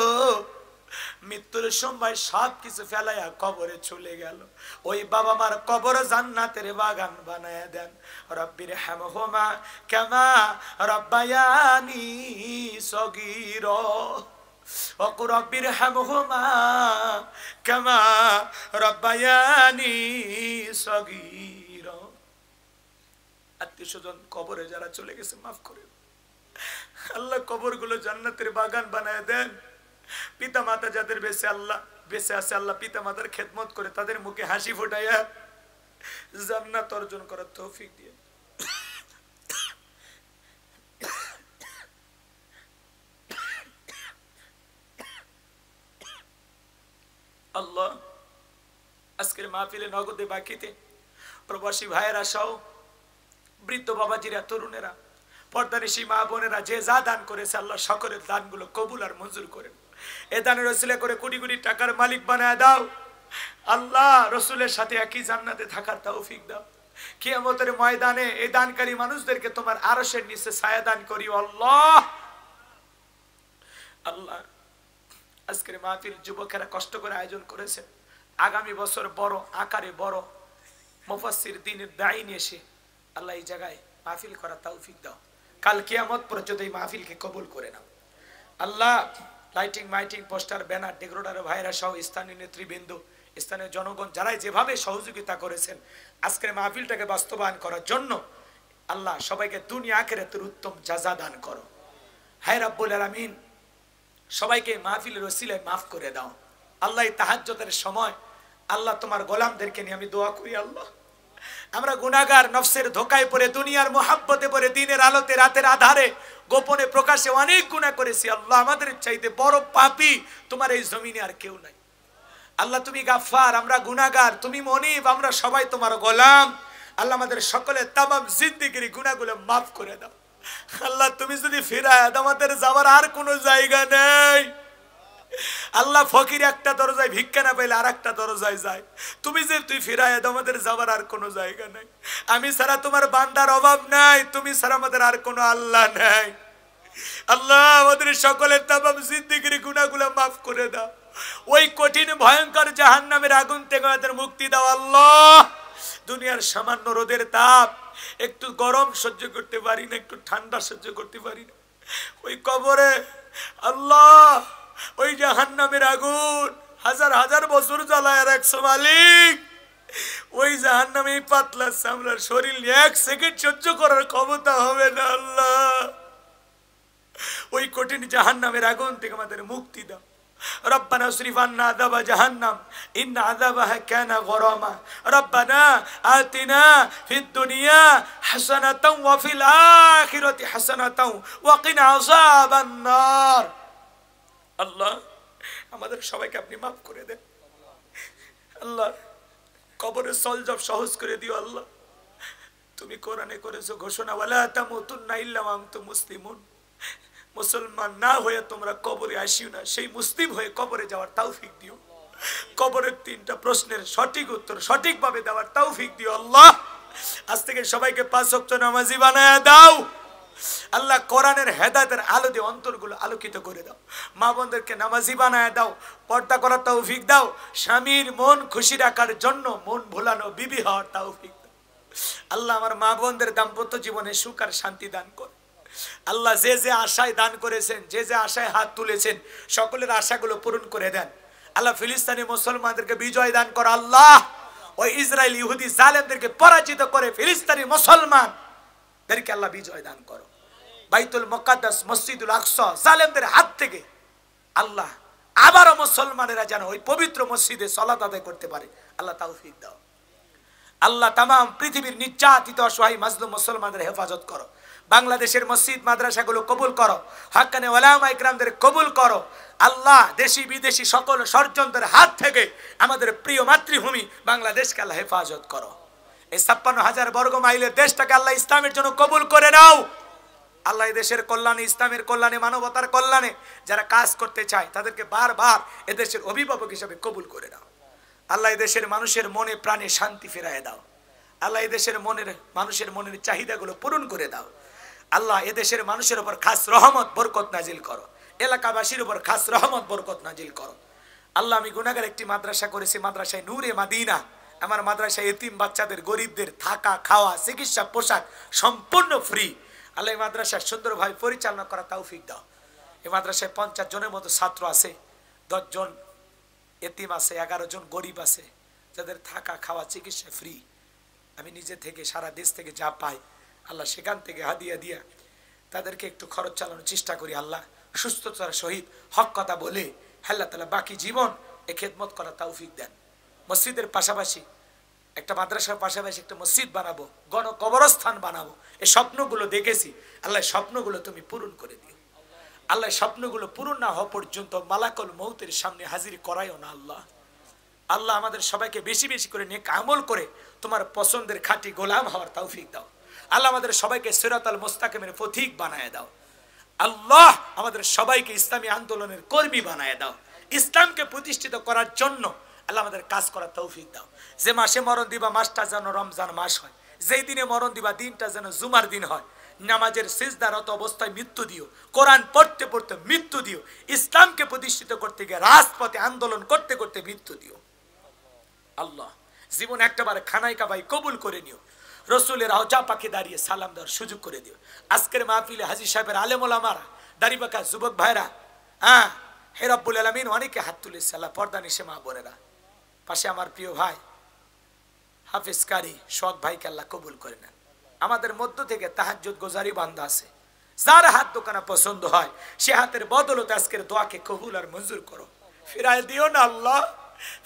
মৃত্যুর সময় সবকিছু ফেলাইয়া কবরে চলে গেল। ওই বাবা মার কবর জান্নাতের বাগান বানায়া দেন। রব্বির হামহুমা কামা রব্বায়ানি সগীরা, ওয়া রব্বির হামহুমা কামা রব্বায়ানি সগীরা। আত্মীয় স্বজন কবরে যারা চলে গেছে মাফ করে আল্লাহ, কবরগুলো জান্নাতের বাগান বানায় দেন। পিতা মাতা যাদের বেঁচে আছে আল্লাহ পিতা মাতার খেদমত করে তাদের মুখে হাসি ফোটাইয়া জান্নাত অর্জন করার তৌফিক দিয়ে। আল্লাহ আজকের মাহফিলে নগদে বাকিতে প্রবাসী ভাইয়েরা সহ বৃদ্ধ বাবাজিরা, তরুণেরা, পর্দানিশী মা বোনেরা যে যা দান করেছে আল্লাহ সকলের দানগুলো কবুল আর মঞ্জুর করেন। এ দানের ওসিলা করে কোটি কোটি টাকার মালিক বানায় দাও আল্লাহ, রসুলের সাথে একই জান্নাতে থাকার তৌফিক দাও। কিয়ামতের ময়দানে এই দানকারী মানুষদেরকে তোমার আরশের নিচে ছায়া দান করি আল্লাহ। আল্লাহ আজকের মাহফিল যুবকেরা কষ্ট করে আয়োজন করেছে, আগামী বছর বড় আকারে বড় মুফাসসির দ্বীনের দায়ী নিয়ে এসে আল্লাহ এই জায়গায় মাহফিল করার তৌফিক দাও। কাল কিয়ামত পর্যন্ত এই মাহফিলকে কবুল করে নাও আল্লাহ। লাইটিং মাইটিং পোস্টার ব্যানার ডেকোরেটর ভাইরা সহ স্থানীয় নেতৃবৃন্দ, স্থানীয় জনগণ যারাই যেভাবে সহযোগিতা করেছেন আজকের মাহফিলটাকে বাস্তবায়ন করার জন্য আল্লাহ সবাইকে দুনিয়া আখিরাতের উত্তম জাযা দান করো। হায় রব্বুল আলামিন সবাইকে মাহফিলের ওসিলায় মাফ করে দাও আল্লাহ। তাহাজ্জুদের সময় আল্লাহ তোমার গোলামদেরকে নিয়ে আমি দোয়া করি আল্লাহ, আমরা গুনাহগার, নফসের ধোকায় পড়ে, দুনিয়ার মোহাব্বতে পড়ে, দিনের আলোতে রাতের আধারে গোপনে প্রকাশে অনেক গুনাহ করেছি আল্লাহ। আমাদের চাইতে বড় পাপী তোমার এই জমিনে আর কেউ নাই আল্লাহ। তুমি গাফফার, আমরা গুনাহগার, তুমি মনিব, আমরা সবাই তোমার গোলাম আল্লাহ। আমাদের সকলের তামাম জিন্দেগির গুনাহগুলো মাফ করে দাও আল্লাহ। তুমি যদি ফিরায় দাও আমাদের যাওয়ার আর কোনো জায়গা নেই আল্লাহ। ফকির একটা দরজায় ভিক্ষা না পাইলে আর একটা দরজায় যায়, তুমি যে তুই ফিরায় দাও আমাদের যাওয়ার আর কোনো জায়গা নাই। আমি ছাড়া তোমার বান্দার অভাব নাই, তুমি ছাড়া আমাদের আর কোনো আল্লাহ নাই আল্লাহ। আমাদের সকলের তামাম জিন্দেগির গুনাহগুলো মাফ করে দাও। ওই কঠিন ভয়ঙ্কর জাহান্নামের আগুন থেকে আমাদের মুক্তি দাও আল্লাহ। দুনিয়ার সামান্য রোদের তাপ, একটু গরম সহ্য করতে পারি না, একটু ঠান্ডা সহ্য করতে পারি না। ওই কবরে আল্লাহ ওই জাহান্নামের আগুন হাজার হাজার বছর জ্বালায় রাখছো মালিক। ওই জাহান্নামে পাতলা চামড়ার শরীর 1 সেকেন্ড সহ্য করার ক্ষমতা হবে না আল্লাহ। ওই কঠিন জাহান্নামের আগুন থেকে আমাদের মুক্তি দাও। রব্বানা ইসরিফ আন্না আযাবা জাহান্নাম ইন্না আযাবাহা কানা গরামা। রব্বানা আতিনা ফিদ দুনিয়া হাসানাতাও ওয়া ফিল আখিরাতি হাসানাতাও ওয়া কিনা আযাবান নার। আল্লাহ আমাদের সবাইকে আপনি মাফ করে দেন আল্লাহ। কবরের সলজব সহজ করে দিও আল্লাহ। তুমি কোরআনে করেছো ঘোষণা, ওয়ালা তামুতুন্না ইল্লা ওয়া আনতুম মুসলিমুন। মুসলমান না হয়ে তোমরা কবরে আসিও না, সেই মুসলিম হয়ে কবরে যাওয়ার তৌফিক দিও। কবরের 3টা প্রশ্নের সঠিক উত্তর সঠিকভাবে দেওয়ার তৌফিক দিও আল্লাহ। আজ থেকে সবাইকে 5 ওয়াক্ত নামাজি বানায়া দাও আল্লাহ। কোরআনের হেদায়েতের আলো দিয়ে অন্তরগুলো আলোকিত করে দাও। মা বোনদেরকে নামাজি বানায়া দাও, পর্দা করার তৌফিক দাও। স্বামীর মন খুশি রাখার জন্য মন ভোলানো বিবি হওয়ার তৌফিক দাও আল্লাহ। আমার মা বোনদের দাম্পত্য জীবনে সুখ আর শান্তি দান কর আল্লাহ। যে যে আশায় দান করেছেন, যে যে আশায় হাত তুলেছেন, সকলের আশাগুলো পূরণ করে দেন আল্লাহ। ফিলিস্তিনি মুসলমানদেরকে বিজয় দান কর আল্লাহ। ওই ইসরায়েল ইহুদি জালেমদেরকে পরাজিত করে ফিলিস্তিনি মুসলমানদেরকে আল্লাহ বিজয় দান করো। বাইতুল মুকাদ্দাস মসজিদুল আকসা জালেমদের হাত থেকে আল্লাহ আবারও মুসলমানেরা যেন ওই পবিত্র মসজিদে সালাত আদায় করতে পারে আল্লাহ তৌফিক দাও আল্লাহ। তামাম পৃথিবীর নির্যাতিত অসহায় মাজলুম মুসলমানদের হেফাজত করো। বাংলাদেশের মসজিদ মাদ্রাসাগুলো কবুল করো। হাক্কানে ওলামা ইকরামদের কবুল করো আল্লাহ। দেশি বিদেশি সকল ষড়যন্ত্রের হাত থেকে আমাদের প্রিয় মাতৃভূমি বাংলাদেশকে আল্লাহ হেফাজত করো। এই 56,000 বর্গ মাইলের দেশটাকে আল্লাহ ইসলামের জন্য কবুল করে নাও আল্লাহ। এই দেশের কল্যাণে, ইসলামের কল্যাণে, মানবতার কল্যাণে যারা কাজ করতে চায় তাদেরকে বারবার এদেশের অভিভাবক হিসেবে কবুল করে নাও আল্লাহ। এই দেশের মানুষের মনে প্রাণে শান্তি ফিরায় দাও আল্লাহ। এই দেশের মানুষের মনের চাহিদাগুলো পূরণ করে দাও আল্লাহ। এদেশের মানুষের উপর খাস রহমত বরকত নাজিল করো। এলাকাবাসীর উপর খাস রহমত বরকত নাজিল করো আল্লাহ। আমি গুনাহগার একটি মাদ্রাসা করেছি, মাদ্রাসায় নূরে মাদিনা। আমার মাদ্রাসায় এতিম বাচ্চাদের, গরিবদের থাকা, খাওয়া, চিকিৎসা, পোশাক সম্পূর্ণ ফ্রি আল্লাহ। এই মাদ্রাসা সুন্দরভাবে পরিচালনা করা তৌফিক দাও। এই মাদ্রাসায় 50 জনের মতো ছাত্র আছে, 10 জন এতিম আছে, 11 জন গরিব আছে, যাদের থাকা, খাওয়া, চিকিৎসা ফ্রি। আমি নিজে থেকে সারা দেশ থেকে যা পাই আল্লাহ সেখান থেকে হাদিয়া দিয়া তাদেরকে একটু খরচ চালানোর চেষ্টা করি আল্লাহ। সুস্থতার সহিত হক কথা বলে আল্লাহ তাআলা বাকি জীবন এ খেদমত করা তৌফিক দেন। মসজিদের পাশাপাশি একটা মাদ্রাসার পাশাপাশি একটা মসজিদ বানাবো, গণকবরস্থান বানাবো, এই স্বপ্নগুলো দেখেছি আল্লাহ। স্বপ্নগুলো তুমি পূরণ করে দিও আল্লাহ। স্বপ্নগুলো পূরণ না হওয়া পর্যন্ত মালাকুল মউতের সামনে হাজির করাইও না আল্লাহ। আল্লাহ আমাদের সবাইকে বেশি বেশি করে নেক আমল করে তোমার পছন্দের খাঁটি গোলাম হওয়ার তৌফিক দাও আল্লাহ। আমাদের সবাইকে সিরাতাল মুস্তাকিমের পথিক বানায় দাও আল্লাহ। আমাদের সবাইকে ইসলামী আন্দোলনের কর্মী বানায় দাও। ইসলামকে প্রতিষ্ঠিত করার জন্য আল্লাহ আমাদের কাজ করার তৌফিক দাও। যে মাসে মরণ দিবা মাসটা যেন রমজান মাস হয়, যেই দিনে মরণ দিবা দিনটা যেন জুমার দিন হয়। নামাজের সিজদারত অবস্থায় মৃত্যু দিও, কোরআন পড়তে পড়তে মৃত্যু দিও, ইসলামকে প্রতিষ্ঠিত করতে গিয়ে রাজপথে আন্দোলন করতে করতে মৃত্যু দিও আল্লাহ। জীবন একটাবার খানাই কাবাই কবুল করে নিও। রসুলের আওজা পাখি দাঁড়িয়ে সালাম দেওয়ার সুযোগ করে দিও। আজকের মাহফিলে হাজী সাহেবের আলেম ওলামারা, দাড়ি পাকা যুবক ভাইরা, হে রব্বুল আলামিন অনেকে হাত তুলেছে আল্লাহ। পর্দা নিশে মা বোনেরা, পাশে আমার প্রিয় ভাই হাফিজ কারি শখ ভাইকে আল্লাহ কবুল করে নেন। আমাদের মধ্য থেকে তাহাজ্জুদ গোজারি বান্দা আছে, যার হাত দোকানা পছন্দ হয় সে হাতের বদলতে আজকের দোয়াকে কবুল আর মঞ্জুর করো। ফিরায় দিও না আল্লাহ,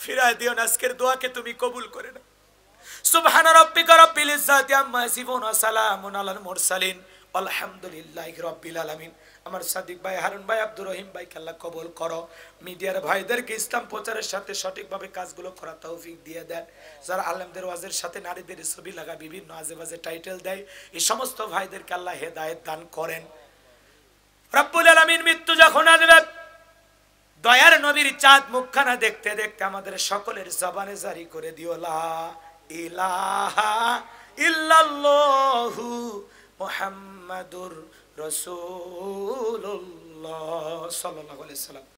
ফিরায় দিও না। আজকের দোয়াকে তুমি কবুল করে নাও। সুবহানা রাব্বিকা রাব্বিল ইজ্জাতি আম্মা ইয়াসিফুন ওয়া সালামুন আলাল মুরসালিন আলহামদুলিল্লাহি রাব্বিল আলামিন। আমার সাদিক ভাই, হারুন ভাই, আব্দুর রহিম ভাইকে আল্লাহ কবুল করো। মিডিয়ার ভাইদেরকে ইসলাম প্রচারের সাথে সঠিকভাবে কাজগুলো করার তৌফিক দিয়ে দেন। যারা আলেমদের ওয়াজের সাথে নারীদের ছবি লাগা বিভিন্ন আজে বাজে টাইটেল দেয়, এই সমস্ত ভাইদেরকে আল্লাহ হেদায়েত দান করেন রব্বুল আলামিন। মৃত্যু যখন আসবে দয়ার নবীর চাঁদ মুখখানা দেখতে দেখতে আমাদের সকলের জবানে জারি করে দিও লা ইলাহা ইল্লাল্লাহু মুহাম্মাদুর রাসূলুল্লাহ সাল্লাল্লাহু আলাইহি ওয়াসাল্লাম।